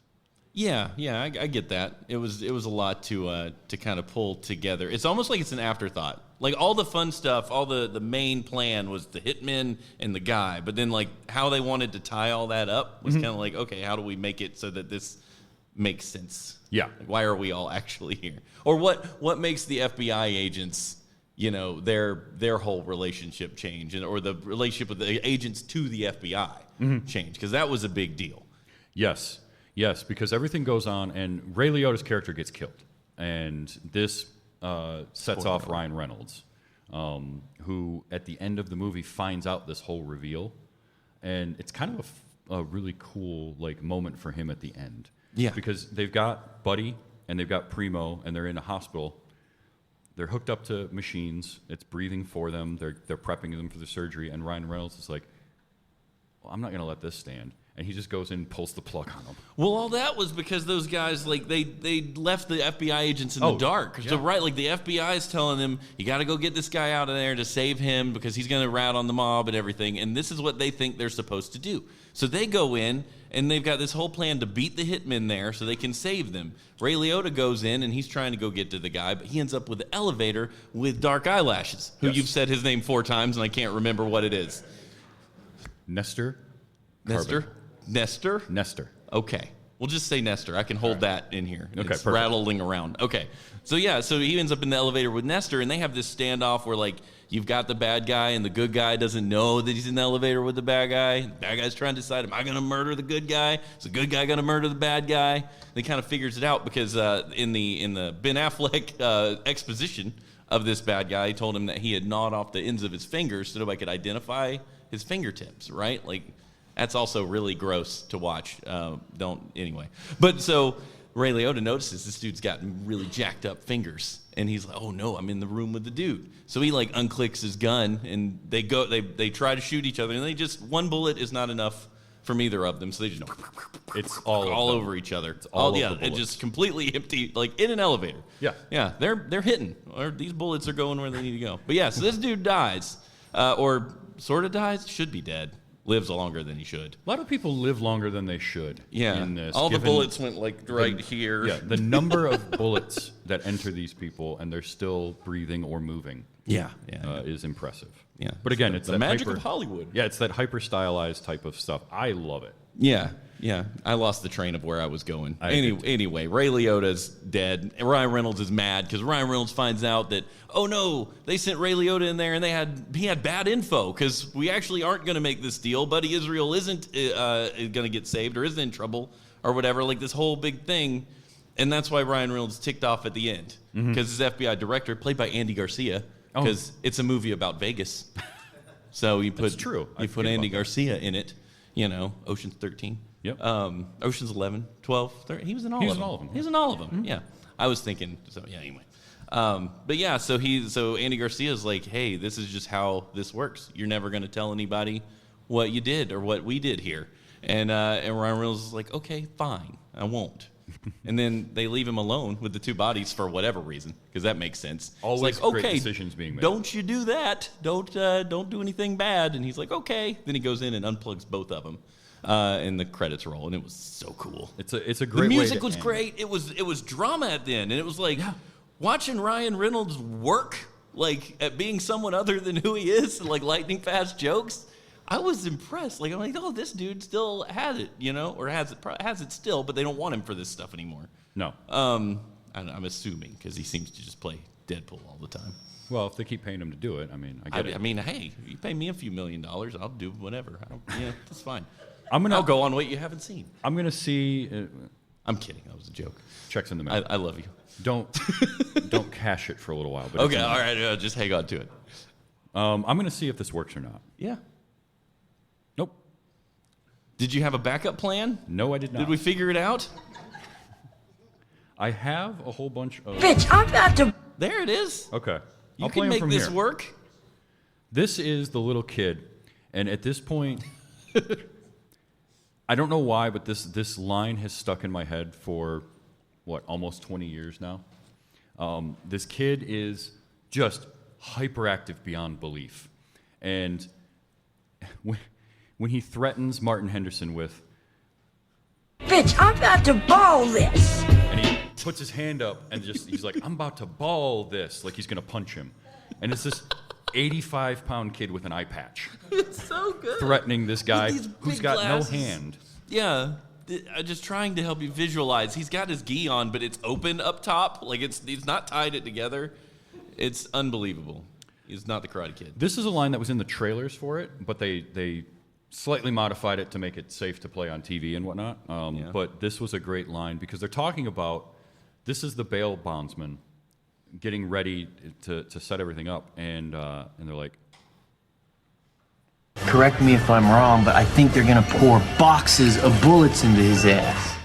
Yeah, I get that. It was a lot to kind of pull together. It's almost like it's an afterthought. Like all the fun stuff, all the main plan was the hitman and the guy, but then like how they wanted to tie all that up was kind of like, okay, how do we make it so that this makes sense? Yeah. Like, why are we all actually here? Or what makes the FBI agents, their whole relationship change, or the relationship with the agents to the FBI change? Because that was a big deal. Yes, because everything goes on, and Ray Liotta's character gets killed, and this sets off Ryan Reynolds, who at the end of the movie finds out this whole reveal, and it's kind of a really cool moment for him at the end. Yeah, because they've got Buddy and they've got Primo, and they're in a hospital. They're hooked up to machines. It's breathing for them. They're prepping them for the surgery, and Ryan Reynolds is like, well, I'm not going to let this stand. And he just goes in and pulls the plug on them. Well, all that was because those guys, they left the FBI agents in the dark. Yeah. So, right, the FBI is telling them, you got to go get this guy out of there to save him because he's going to rat on the mob and everything. And this is what they think they're supposed to do. So they go in, and they've got this whole plan to beat the hitmen there so they can save them. Ray Liotta goes in, and he's trying to go get to the guy, but he ends up with the elevator with dark eyelashes, who you've said his name 4 times, and I can't remember what it is. Nestor? Nestor? Okay. We'll just say Nestor. I can hold that in here. Okay, it's perfect. rattling around. Okay. So he ends up in the elevator with Nestor, and they have this standoff where, you've got the bad guy, and the good guy doesn't know that he's in the elevator with the bad guy. The bad guy's trying to decide, am I going to murder the good guy? Is the good guy going to murder the bad guy? They kind of figures it out because in the Ben Affleck exposition of this bad guy, he told him that he had gnawed off the ends of his fingers so nobody could identify his fingertips, right? That's also really gross to watch. Anyway. But so Ray Liotta notices this dude's got really jacked up fingers, and he's like, "Oh no, I'm in the room with the dude." So he unclicks his gun, and they try to shoot each other, and one bullet is not enough from either of them, so they just It's all over each other. It's all yeah, of the it's just completely empty, in an elevator. Yeah, they're hitting, or these bullets are going where they need to go. But yeah, so this dude dies, or sort of dies, should be dead. Lives longer than he should. A lot of people live longer than they should. Yeah, in this, all the bullets went right here. Yeah, the number of bullets that enter these people and they're still breathing or moving. Is impressive. Yeah, but again, it's the that magic of Hollywood. Yeah, it's that hyper stylized type of stuff. I love it. Yeah. I lost the train of where I was going. Anyway, Ray Liotta's dead. Ryan Reynolds is mad because Ryan Reynolds finds out that, oh no, they sent Ray Liotta in there and he had bad info because we actually aren't going to make this deal. Buddy Israel isn't going to get saved or isn't in trouble or whatever. This whole big thing. And that's why Ryan Reynolds ticked off at the end because his FBI director, played by Andy Garcia, because it's a movie about Vegas. So you put Andy Garcia in it. Ocean's 13. Yep. Ocean's 11, 12, 13. He was in all of them. He was in all of them. Mm-hmm. Yeah. I was thinking, anyway. But yeah, so Andy Garcia's like, hey, this is just how this works. You're never going to tell anybody what you did or what we did here. And Ryan Reynolds is like, okay, fine, I won't. And then they leave him alone with the 2 bodies for whatever reason, because that makes sense. Always it's like, great okay, decisions being made. Don't you do that. Don't do anything bad. And he's like, okay. Then he goes in and unplugs both of them. And the credits roll, and it was so cool. It's a great. The music was end. great. It was drama at the end, and it was watching Ryan Reynolds work like at being someone other than who he is, like lightning fast jokes. I was impressed. Like I'm like, oh, this dude still has it, you know, or has it still, but they don't want him for this stuff anymore. No. I'm assuming because he seems to just play Deadpool all the time. Well, if they keep paying him to do it, I mean, I get it. I mean, hey, you pay me a few $1 million, I'll do whatever. That's fine. I'll go on what you haven't seen. I'm gonna see. I'm kidding. That was a joke. Checks in the mail. I love you. Don't cash it for a little while. But Okay, all right. Just hang on to it. I'm gonna see if this works or not. Yeah. Nope. Did you have a backup plan? No, I did not. Did we figure it out? I have a whole bunch of. Bitch, I'm about to. There it is. Okay. You I'll play can 'em make from this here. work. This is the little kid, and at this point, I don't know why, but this line has stuck in my head for almost 20 years now. This kid is just hyperactive beyond belief, and when he threatens Martin Henderson with, Bitch, I'm about to ball this. and he puts his hand up and he's like, I'm about to ball this, like he's gonna punch him, and it's this 85-pound kid with an eye patch It's so good. threatening this guy With these who's big got glasses. no hand. Yeah. I'm just trying to help you visualize. He's got his gi on, but it's open up top. Like he's not tied it together. It's unbelievable. He's not the Karate Kid. This is a line that was in the trailers for it, but they slightly modified it to make it safe to play on TV and whatnot. Yeah. But this was a great line because they're talking about this is the bail bondsman getting ready to set everything up, and they're like, Correct me if I'm wrong, but I think they're gonna pour boxes of bullets into his ass.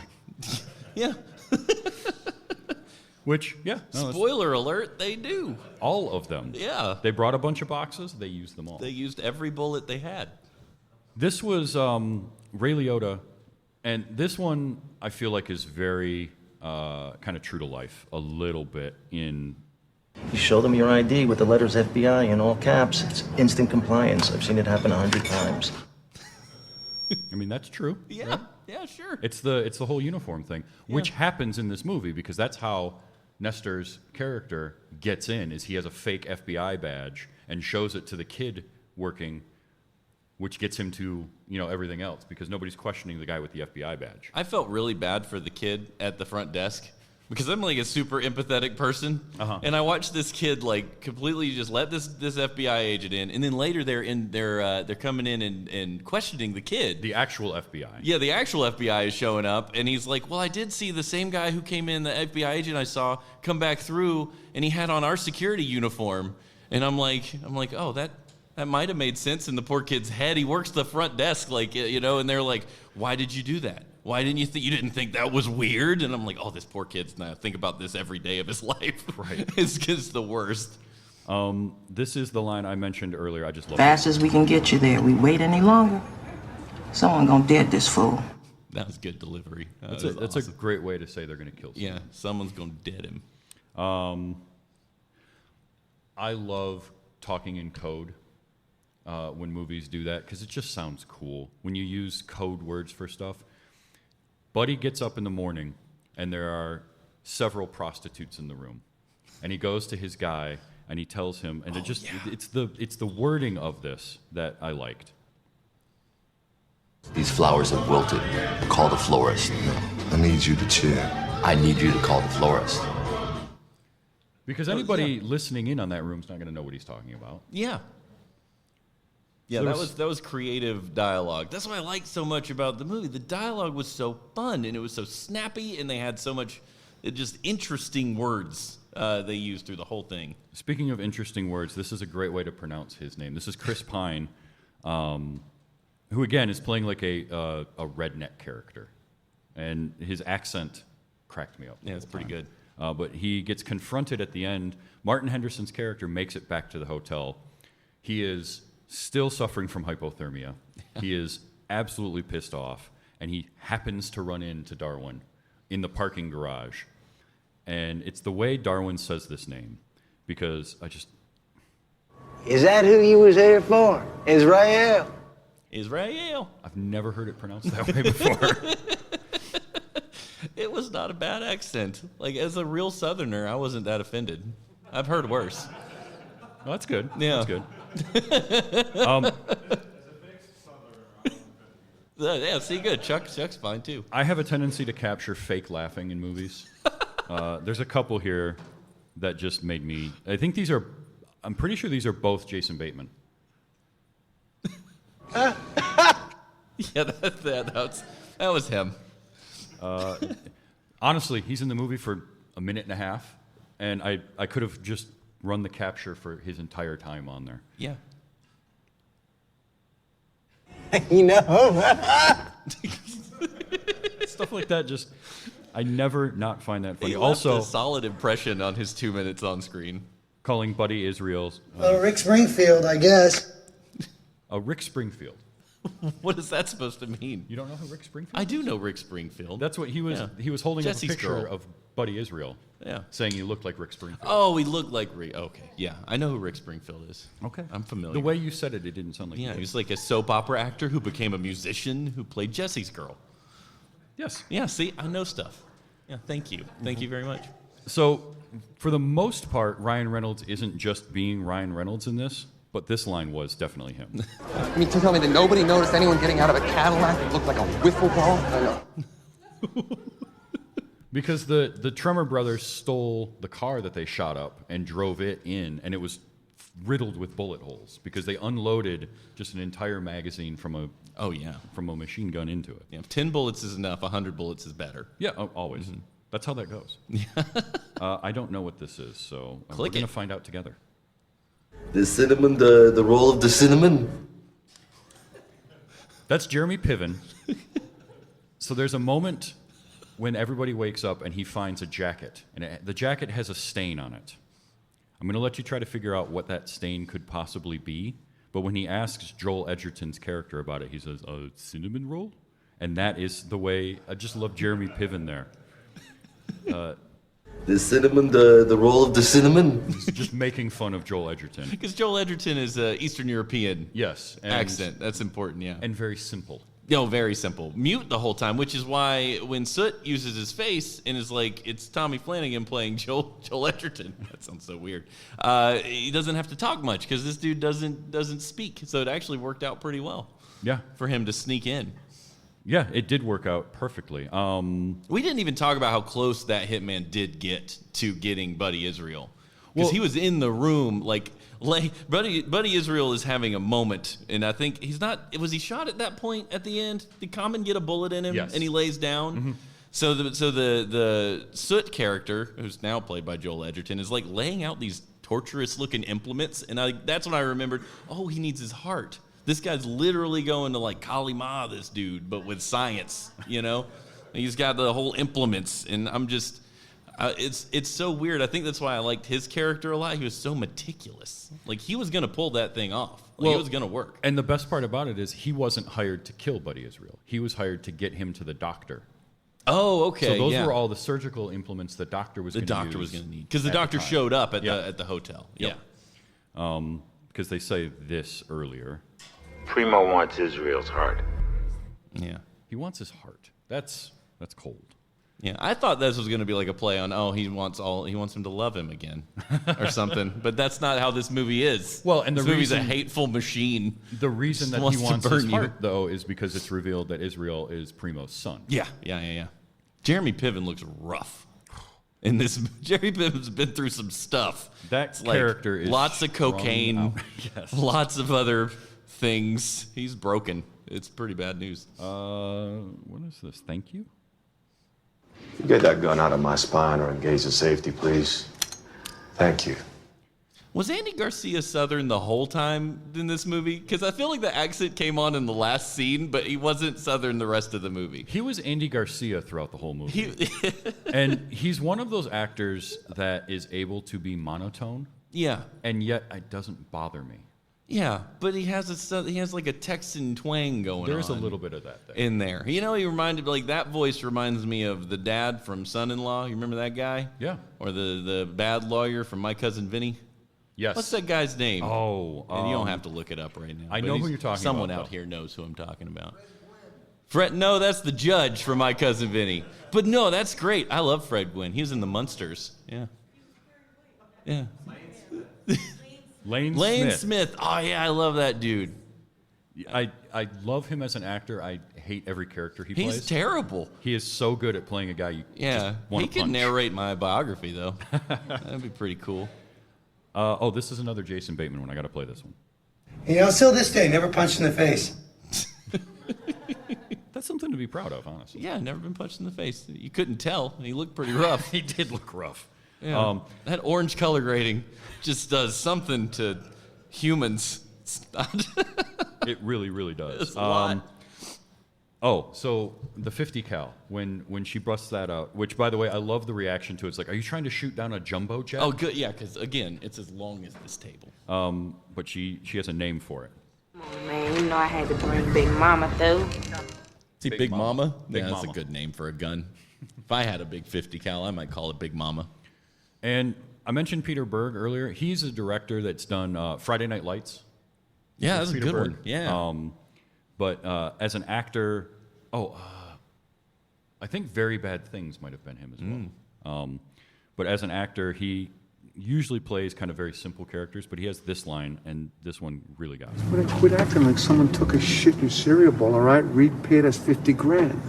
Yeah. which no, that's Spoiler alert, they do. all of them. Yeah. They brought a bunch of boxes. They used them all. They used every bullet they had. This was Ray Liotta, and this one I feel like is very kind of true to life, a little bit in. You show them your ID with the letters FBI in all caps. It's instant compliance. I've seen it happen 100 times. I mean, that's true. Yeah. right? Yeah, sure. It's the whole uniform thing, which happens in this movie because that's how Nestor's character gets in. Is he has a fake FBI badge and shows it to the kid working, which gets him to everything else because nobody's questioning the guy with the FBI badge. I felt really bad for the kid at the front desk because I'm like a super empathetic person, and I watched this kid like completely just let this FBI agent in, and then later they're coming in and questioning the kid. The actual FBI. Yeah, the actual FBI is showing up, and he's like, well, I did see the same guy who came in, the FBI agent I saw, come back through, and he had on our security uniform. And I'm like, oh, that might have made sense in the poor kid's head. He works the front desk, and they're like, why did you do that? Why didn't you didn't think that was weird? And I'm like, oh, this poor kid's not think about this every day of his life. Right. It's just the worst. This is the line I mentioned earlier. I just love Fast as we can get you there. We wait any longer, someone gonna dead this fool. That was good delivery. That's was a awesome. great way to say they're going to kill someone. Yeah, someone's going to dead him. I love talking in code when movies do that because it just sounds cool when you use code words for stuff. Buddy gets up in the morning and there are several prostitutes in the room, and he goes to his guy and he tells him, and it's the wording of this that I liked. These flowers have wilted. Call the florist. I need you to chill. I need you to call the florist. Because anybody listening in on that room is not going to know what he's talking about. Yeah. Yeah, So that was creative dialogue. That's what I liked so much about the movie. The dialogue was so fun, and it was so snappy, and they had so much just interesting words they used through the whole thing. Speaking of interesting words, this is a great way to pronounce his name. This is Chris Pine, who again is playing like a redneck character, and his accent cracked me up. Yeah, it's pretty good. But he gets confronted at the end. Martin Henderson's character makes it back to the hotel. He is still suffering from hypothermia. He is absolutely pissed off, and he happens to run into Darwin in the parking garage. And it's the way Darwin says this name, because Is that who you was here for? Israel? Israel. I've never heard it pronounced that way before. It was not a bad accent. Like, as a real Southerner, I wasn't that offended. I've heard worse. Well, that's good. Yeah. That's good. Yeah, see, good. Chuck's fine too. I have a tendency to capture fake laughing in movies. There's a couple here that just made me. I'm pretty sure these are both Jason Bateman. Yeah, that was him. Honestly, he's in the movie for a minute and a half, and I could have just run the capture for his entire time on there. Yeah. You know. Stuff like that just, I never not find that funny. He Also, left a solid impression on his 2 minutes on screen. calling Buddy Israel's Rick Springfield, I guess. Rick Springfield. What is that supposed to mean? You don't know who Rick Springfield I is? do know Rick Springfield. That's what he was. Yeah. He was holding Jesse's up a picture girl. of Buddy Israel. Yeah. Saying he looked like Rick Springfield. Oh, he looked like Rick. Okay, yeah, I know who Rick Springfield is. Okay. I'm familiar. The way you said it, it didn't sound like Yeah, you he did. was like a soap opera actor who became a musician who played Jesse's girl. Yes. Yeah, see, I know stuff. Yeah, thank you. Thank you very much. So, for the most part, Ryan Reynolds isn't just being Ryan Reynolds in this, but this line was definitely him. You mean to tell me that nobody noticed anyone getting out of a Cadillac that looked like a wiffle ball? I know. Because the Tremor brothers stole the car that they shot up and drove it in, and it was riddled with bullet holes because they unloaded just an entire magazine from a machine gun into it. Yeah, if 10 bullets is enough, 100 bullets is better. Yeah, always. Mm-hmm. That's how that goes. I don't know what this is, so we're going to find out together. The cinnamon, the roll of the cinnamon. That's Jeremy Piven. So there's a moment when everybody wakes up and he finds a jacket, and the jacket has a stain on it. I'm going to let you try to figure out what that stain could possibly be, but when he asks Joel Edgerton's character about it, he says, "A cinnamon roll?" And that is the way, I just love Jeremy Piven there. The cinnamon, the roll of the cinnamon. He's just making fun of Joel Edgerton. Because Joel Edgerton is Eastern European accent. That's important, yeah. And very simple. No, very simple. Mute the whole time, which is why when Soot uses his face and is like, it's Tommy Flanagan playing Joel Edgerton. That sounds so weird. He doesn't have to talk much because this dude doesn't speak. So it actually worked out pretty well. Yeah. For him to sneak in. Yeah, it did work out perfectly. We didn't even talk about how close that hitman did get to getting Buddy Israel. Because he was in the room, Buddy Israel is having a moment, and I think he's not. Was he shot at that point at the end? Did Common get a bullet in him? Yes. And he lays down. Mm-hmm. So the Soot character, who's now played by Joel Edgerton, is like laying out these torturous looking implements, and that's when I remembered. Oh, he needs his heart. This guy's literally going to like Kali Ma, this dude, but with science. You know, he's got the whole implements, and I'm just. It's so weird. I think that's why I liked his character a lot. He was so meticulous. Like, he was going to pull that thing off. It was going to work. And the best part about it is he wasn't hired to kill Buddy Israel. He was hired to get him to the doctor. Oh, okay. So those were all the surgical implements the doctor was going to use. The doctor was going to need. Because the doctor showed up at the hotel. Yep. Yeah. Because they say this earlier. Primo wants Israel's heart. Yeah. He wants his heart. That's cold. Yeah, I thought this was going to be like a play on, he wants him to love him again or something. But that's not how this movie is. Well, and this movie's a hateful machine. The reason that he wants his heart, though, is because it's revealed that Israel is Primo's son. Yeah. Jeremy Piven looks rough. In this, Jeremy Piven's been through some stuff. That character is lots of cocaine, yes. Lots of other things. He's broken. It's pretty bad news. What is this? Thank you? Get that gun out of my spine or engage the safety, please. Thank you. Was Andy Garcia Southern the whole time in this movie? Because I feel like the accent came on in the last scene, but he wasn't Southern the rest of the movie. He was Andy Garcia throughout the whole movie. And he's one of those actors that is able to be monotone. Yeah. And yet it doesn't bother me. Yeah, but he has like a Texan twang going on. There's a little bit of that there. In there. You know, that voice reminds me of the dad from Son-in-Law. You remember that guy? Yeah. Or the bad lawyer from My Cousin Vinny? Yes. What's that guy's name? Oh. And you don't have to look it up right now. I know who you're talking Someone about. Someone out here knows who I'm talking about. No, that's the judge from My Cousin Vinny. But no, that's great. I love Fred Gwynn. He was in The Munsters. Yeah. Yeah. Lane Smith. Oh yeah, I love that dude. I love him as an actor. I hate every character he plays. He's terrible. He is so good at playing a guy you just want he to can punch. narrate my biography though. That'd be pretty cool. This is another Jason Bateman one. I got to play this one. You know, still this day, never punched in the face. That's something to be proud of, honestly. Yeah, never been punched in the face. You couldn't tell. He looked pretty rough. He did look rough. Yeah. That orange color grading just does something to humans. It really, really does. It's a lot. So the 50 cal, when she busts that out, which, by the way, I love the reaction to it. It's like, are you trying to shoot down a jumbo jet? Oh, good. Yeah, because, again, it's as long as this table. But she has a name for it. Come on, man. You know I had to bring Big Mama through. See, Big Mama? Big That's a Mama. good name for a gun. If I had a big 50 cal, I might call it Big Mama. And I mentioned Peter Berg earlier. He's a director that's done Friday Night Lights. Yeah, that's a Peter good Berg. one. Yeah. But as an actor, I think Very Bad Things might have been him as well. But as an actor, he usually plays kind of very simple characters, but he has this line, and this one really got me. But quit acting like someone took a shit in your cereal bowl, all right? Reed paid us $50,000.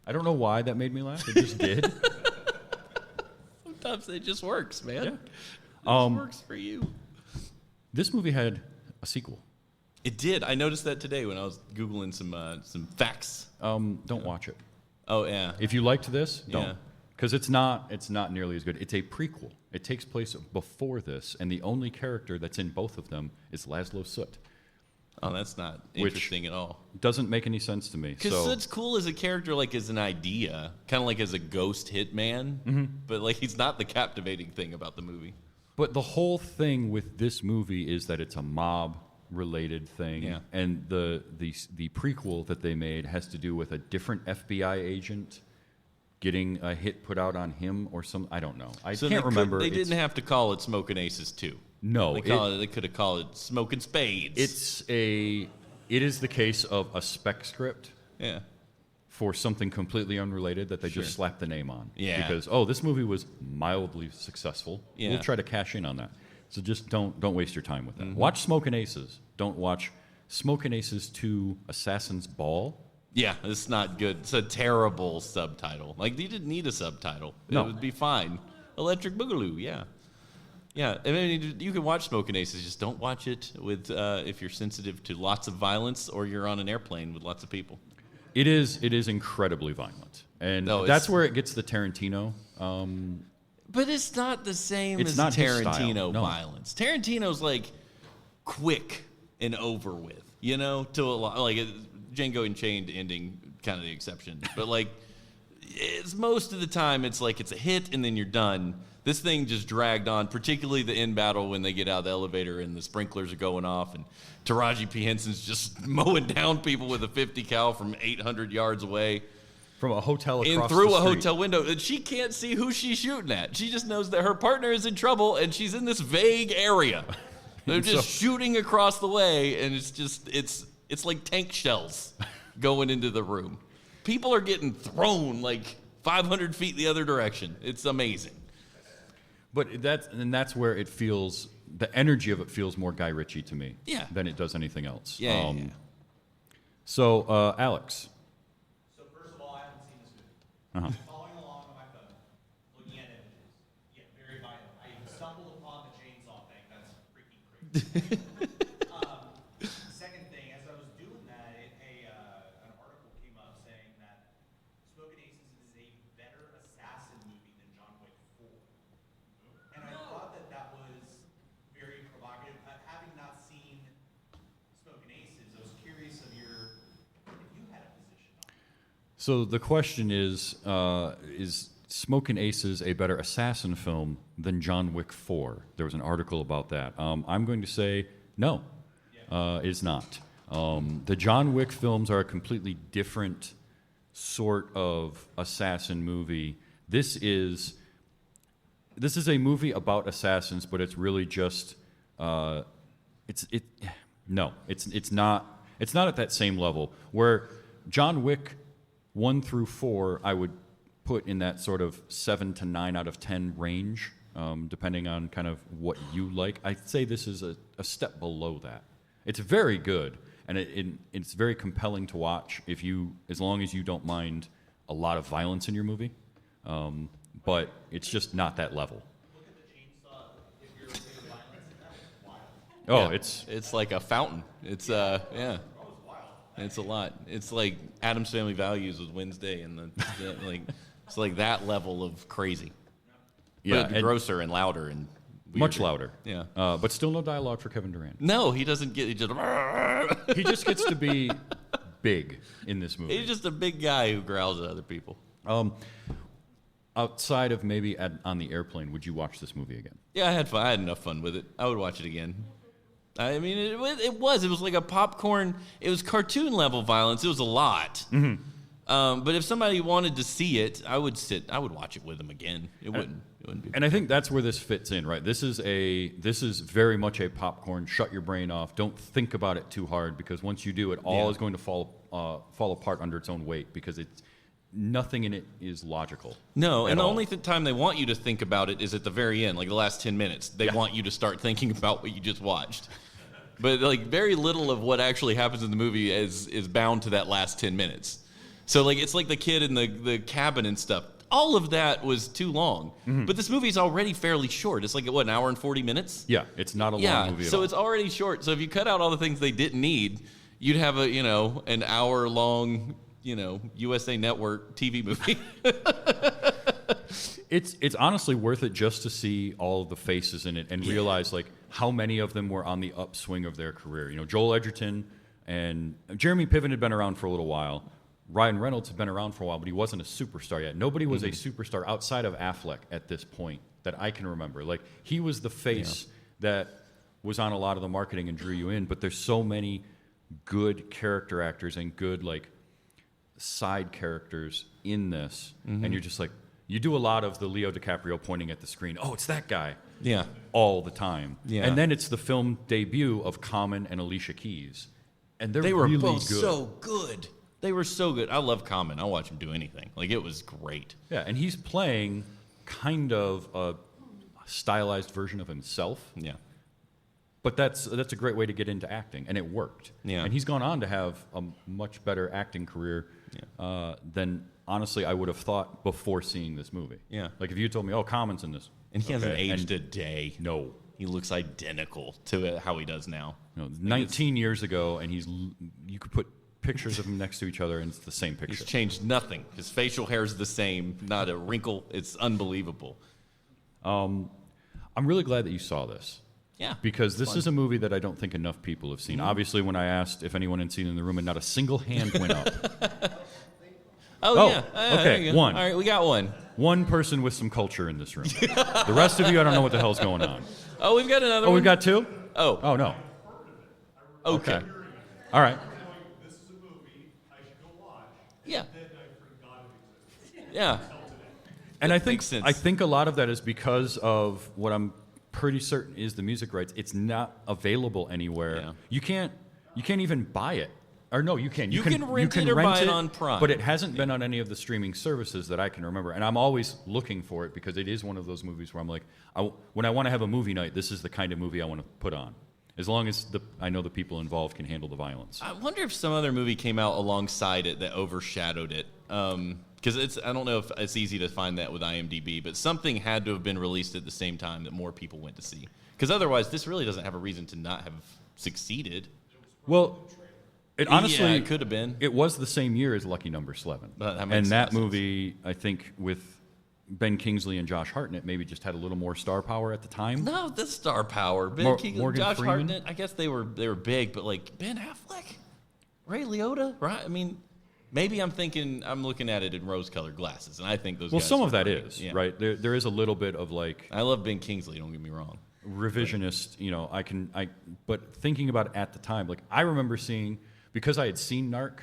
I don't know why that made me laugh. It just did. Sometimes it just works, man. Yeah. It works for you. This movie had a sequel. It did. I noticed that today when I was Googling some facts. Don't watch it. Oh, yeah. If you liked this, don't. Yeah. Because it's not nearly as good. It's a prequel. It takes place before this, and the only character that's in both of them is Laszlo Soot. Oh, that's not interesting at all. Doesn't make any sense to me. Because Soot's cool as a character, like as an idea, kind of like as a ghost hitman, but like he's not the captivating thing about the movie. But the whole thing with this movie is that it's a mob-related thing, Yeah. and the prequel that they made has to do with a different FBI agent getting a hit put out on him or some. I don't know. I can't remember. They didn't have to call it Smokin Aces 2. No, they could have called it Smokin Spades. It is the case of a spec script. Yeah. For something completely unrelated that they just slapped the name on. Yeah. Because this movie was mildly successful. Yeah. We'll try to cash in on that. So just don't waste your time with that. Watch Smokin Aces. Don't watch Smokin Aces 2 Assassin's Ball. Yeah, it's not good. It's a terrible subtitle. Like, you didn't need a subtitle. No. It would be fine. Electric Boogaloo, yeah. Yeah, I mean, you can watch Smokin Aces. Just don't watch it with if you're sensitive to lots of violence or you're on an airplane with lots of people. It is incredibly violent. And that's where it gets the Tarantino. But it's not the same It's as not his style. Tarantino No. violence. Tarantino's like quick and over with, you know, to a lot. Like Django Unchained ending, kind of the exception. But like, it's most of the time it's like it's a hit and then you're done. This thing just dragged on, particularly the end battle when they get out of the elevator and the sprinklers are going off and Taraji P. Henson's just mowing down people with a 50 cal from 800 yards away. From a hotel across through the a street. hotel window. And she can't see who she's shooting at. She just knows that her partner is in trouble and she's in this vague area. They're just shooting across the way and it's like tank shells going into the room. People are getting thrown like 500 feet the other direction. It's amazing. But that's where it feels, the energy of it feels more Guy Ritchie to me than it does anything else. Yeah. So, Alex. So first of all, I haven't seen this movie. Uh-huh. Following along on my phone, looking at images. Yeah, very violent. I stumbled upon the chainsaw thing. That's freaking crazy. Second thing, as I was doing that, an article came up saying that Smokin Aces is a better assassin movie than John Wick 4. And I thought that was very provocative. Having not seen Smokin Aces, I was curious if you had a position on it. So the question is Smokin Aces a better assassin film than John Wick 4? There was an article about that. I'm going to say no, it's not. The John Wick films are a completely different sort of assassin movie. This is a movie about assassins, but it's really just it's not at that same level where John Wick 1 through 4 I would put in that sort of 7 to 9 out of 10 range. depending on kind of what you like. I'd say this is a step below that. It's very good, and it's very compelling to watch as long as you don't mind a lot of violence in your movie. But it's just not that level. Look at the chainsaw. If you're okay with violence, that's wild. Oh, Yeah, it's like a fountain. It's yeah. It's a lot. It's like Addams Family Values with Wednesday, and like it's like that level of crazy. Yeah, but grosser and louder and weirder. Much louder. Yeah, but still no dialogue for Kevin Durant. No, he doesn't get. He just gets to be big in this movie. He's just a big guy who growls at other people. Outside of maybe on the airplane, would you watch this movie again? Yeah, I had fun. I had enough fun with it. I would watch it again. I mean, it was like a popcorn. It was cartoon level violence. It was a lot. Mm-hmm. But if somebody wanted to see it, I would watch it with them again. It wouldn't be. And I think that's where this fits in, right? This is very much a popcorn. Shut your brain off. Don't think about it too hard, because once you do, it all is going to fall apart under its own weight, because nothing in it is logical. No, and the only time they want you to think about it is at the very end, like the last 10 minutes. They want you to start thinking about what you just watched. But like very little of what actually happens in the movie is bound to that last 10 minutes. So like it's like the kid in the cabin and stuff. All of that was too long. Mm-hmm. But this movie's already fairly short. It's like, what, an hour and 40 minutes? Yeah, it's not a long movie at all. So it's already short. So if you cut out all the things they didn't need, you'd have an hour long, USA Network TV movie. It's honestly worth it just to see all of the faces in it and realize like how many of them were on the upswing of their career. Joel Edgerton and Jeremy Piven had been around for a little while. Ryan Reynolds had been around for a while, but he wasn't a superstar yet. Nobody was a superstar outside of Affleck at this point that I can remember. Like, he was the face that was on a lot of the marketing and drew you in, but there's so many good character actors and good, like, side characters in this, and you're just like, you do a lot of the Leo DiCaprio pointing at the screen, oh, it's that guy, all the time. Yeah. And then it's the film debut of Common and Alicia Keys, and they were really both good. So good. They were so good. I love Common. I'll watch him do anything. Like, it was great. Yeah, and he's playing kind of a stylized version of himself. Yeah. But that's a great way to get into acting, and it worked. Yeah. And he's gone on to have a much better acting career than, honestly, I would have thought before seeing this movie. Yeah. Like, if you told me, oh, Common's in this. And he hasn't aged a day. No. He looks identical to how he does now. No, 19 years ago, and you could put pictures of him next to each other, and it's the same picture. He's changed nothing. His facial hair is the same, not a wrinkle. It's unbelievable. I'm really glad that you saw this. Yeah. Because this is a movie that I don't think enough people have seen. Obviously, when I asked if anyone had seen it in the room, and not a single hand went up. Yeah. Okay, one. All right, we got one. One person with some culture in this room. The rest of you, I don't know what the hell's going on. Oh, we've got another one. Oh, we've got two? Oh. Oh, no. Okay. All right. This is a movie I should go watch. Yeah. Then I forgot it existed. Yeah. And I think a lot of that is because of what I'm pretty certain is the music rights. It's not available anywhere. Yeah. You can't even buy it. Or no, you can. You can rent it or buy it on Prime. But it hasn't been on any of the streaming services that I can remember. And I'm always looking for it because it is one of those movies where I'm like, when I want to have a movie night, this is the kind of movie I want to put on. As long as I know the people involved can handle the violence. I wonder if some other movie came out alongside it that overshadowed it. Because I don't know if it's easy to find that with IMDb, but something had to have been released at the same time that more people went to see. Because otherwise, this really doesn't have a reason to not have succeeded. Well, honestly, it could have been. It was the same year as Lucky Number 11. And that movie, I think, with Ben Kingsley and Josh Hartnett, maybe just had a little more star power at the time. No, the star power. Ben Kingsley, Morgan Josh Freeman? Hartnett, I guess they were big, but like Ben Affleck, Ray Liotta, right? I mean, maybe I'm looking at it in rose-colored glasses, and I think those. Well, guys some are of that great. is right. There is a little bit of like. I love Ben Kingsley. Don't get me wrong. Revisionist, but thinking about it at the time, like I remember seeing, because I had seen Narc,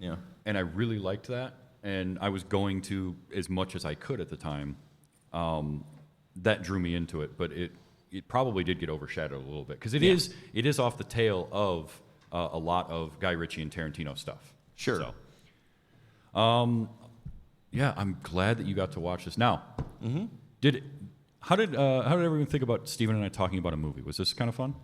and I really liked that, and I was going to as much as I could at the time. That drew me into it, but it probably did get overshadowed a little bit because it is off the tail of a lot of Guy Ritchie and Tarantino stuff. Sure. So, I'm glad that you got to watch this. Now, How did everyone think about Steven and I talking about a movie? Was this kind of fun?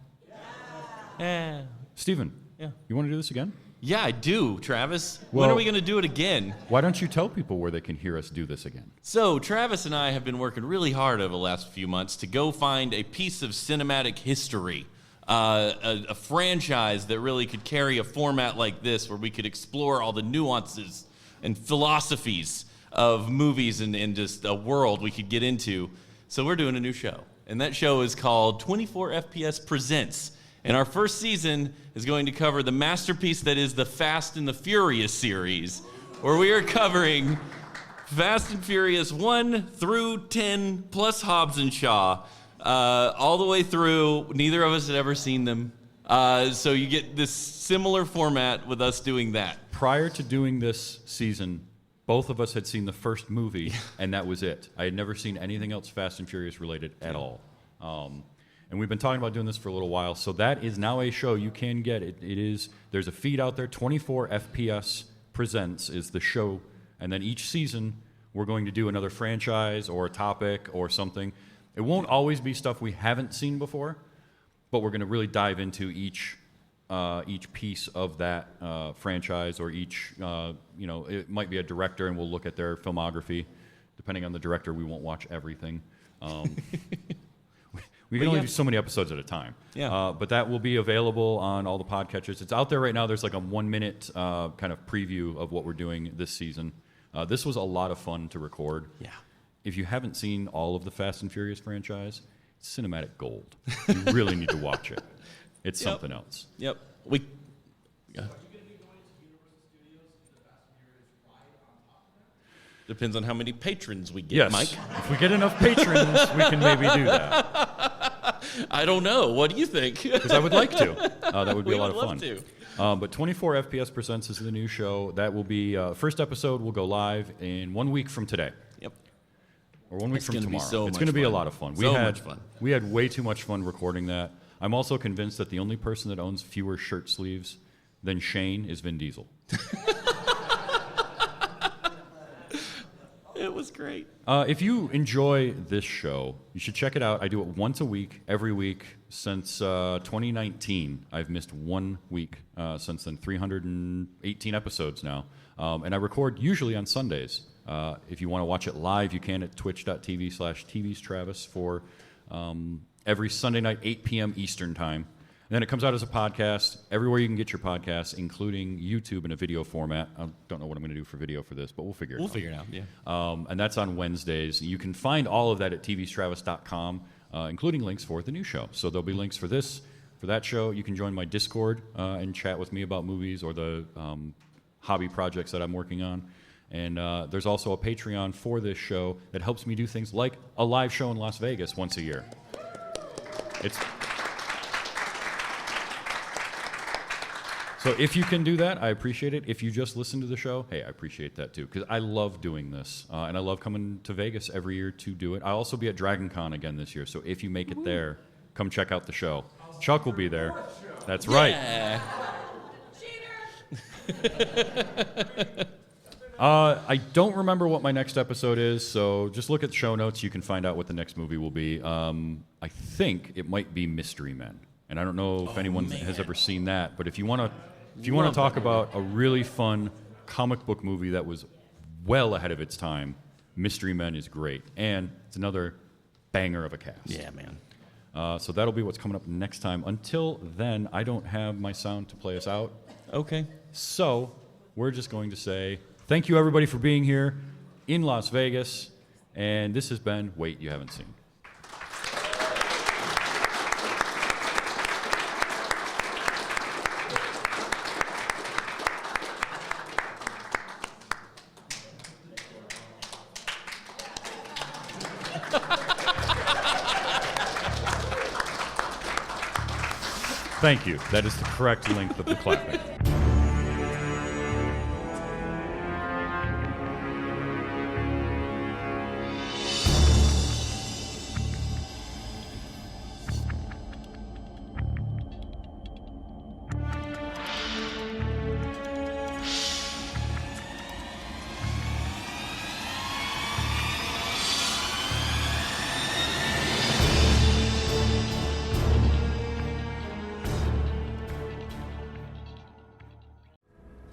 Yeah. Steven, Yeah. You want to do this again? Yeah, I do, Travis. Well, when are we going to do it again? Why don't you tell people where they can hear us do this again? So, Travis and I have been working really hard over the last few months to go find a piece of cinematic history, a franchise that really could carry a format like this, where we could explore all the nuances and philosophies of movies and just a world we could get into. So we're doing a new show, and that show is called 24 FPS Presents. And our first season is going to cover the masterpiece that is the Fast and the Furious series, where we are covering Fast and Furious 1 through 10 plus Hobbs and Shaw, all the way through. Neither of us had ever seen them. So you get this similar format with us doing that. Prior to doing this season, both of us had seen the first movie, and that was it. I had never seen anything else Fast and Furious related at all. And we've been talking about doing this for a little while, so that is now a show you can get. There's a feed out there. 24 FPS Presents is the show, and then each season we're going to do another franchise or a topic or something. It won't always be stuff we haven't seen before, but we're going to really dive into each piece of that franchise, or each, it might be a director, and we'll look at their filmography. Depending on the director, we won't watch everything. We can only do so many episodes at a time. Yeah. But that will be available on all the podcatchers. It's out there right now. There's like a 1-minute kind of preview of what we're doing this season. This was a lot of fun to record. Yeah. If you haven't seen all of the Fast and Furious franchise, it's cinematic gold. You really need to watch it. It's something else. Yep. Depends on how many patrons we get, yes. Mike. If we get enough patrons, we can maybe do that. I don't know. What do you think? Because I would like to. That would be a lot of fun. We would love to. But 24 FPS Presents is the new show. That will be, first episode will go live in 1 week from today. Yep. Or 1 week from tomorrow. It's going to be a lot of fun. Much fun. We had way too much fun recording that. I'm also convinced that the only person that owns fewer shirt sleeves than Shane is Vin Diesel. It was great. If you enjoy this show, you should check it out. I do it once a week, every week. Since 2019, I've missed 1 week. Since then, 318 episodes now. And I record usually on Sundays. If you want to watch it live, you can at twitch.tv/tvstravis for every Sunday night, 8 p.m. Eastern Time. And then it comes out as a podcast everywhere you can get your podcasts, including YouTube in a video format. I don't know what I'm going to do for video for this, but we'll figure it out. We'll figure it out, yeah. And that's on Wednesdays. You can find all of that at tvstravis.com, including links for the new show. So there'll be links for this, for that show. You can join my Discord and chat with me about movies or the hobby projects that I'm working on. And there's also a Patreon for this show that helps me do things like a live show in Las Vegas once a year. So if you can do that, I appreciate it. If you just listen to the show, hey, I appreciate that too, because I love doing this, and I love coming to Vegas every year to do it. I'll also be at Dragon Con again this year, so if you make it there, come check out the show. Chuck will be there. That's right. I don't remember what my next episode is, so just look at the show notes. You can find out what the next movie will be. I think it might be Mystery Men. And I don't know if anyone has ever seen that, but if you want to talk about a really fun comic book movie that was well ahead of its time, Mystery Men is great, and it's another banger of a cast. Yeah, man. So that'll be what's coming up next time. Until then, I don't have my sound to play us out. Okay. So we're just going to say thank you, everybody, for being here in Las Vegas, and this has been Wait You Haven't Seen. Thank you. That is the correct length of the clapping.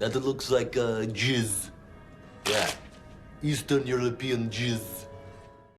That looks like jizz. Yeah, Eastern European jizz.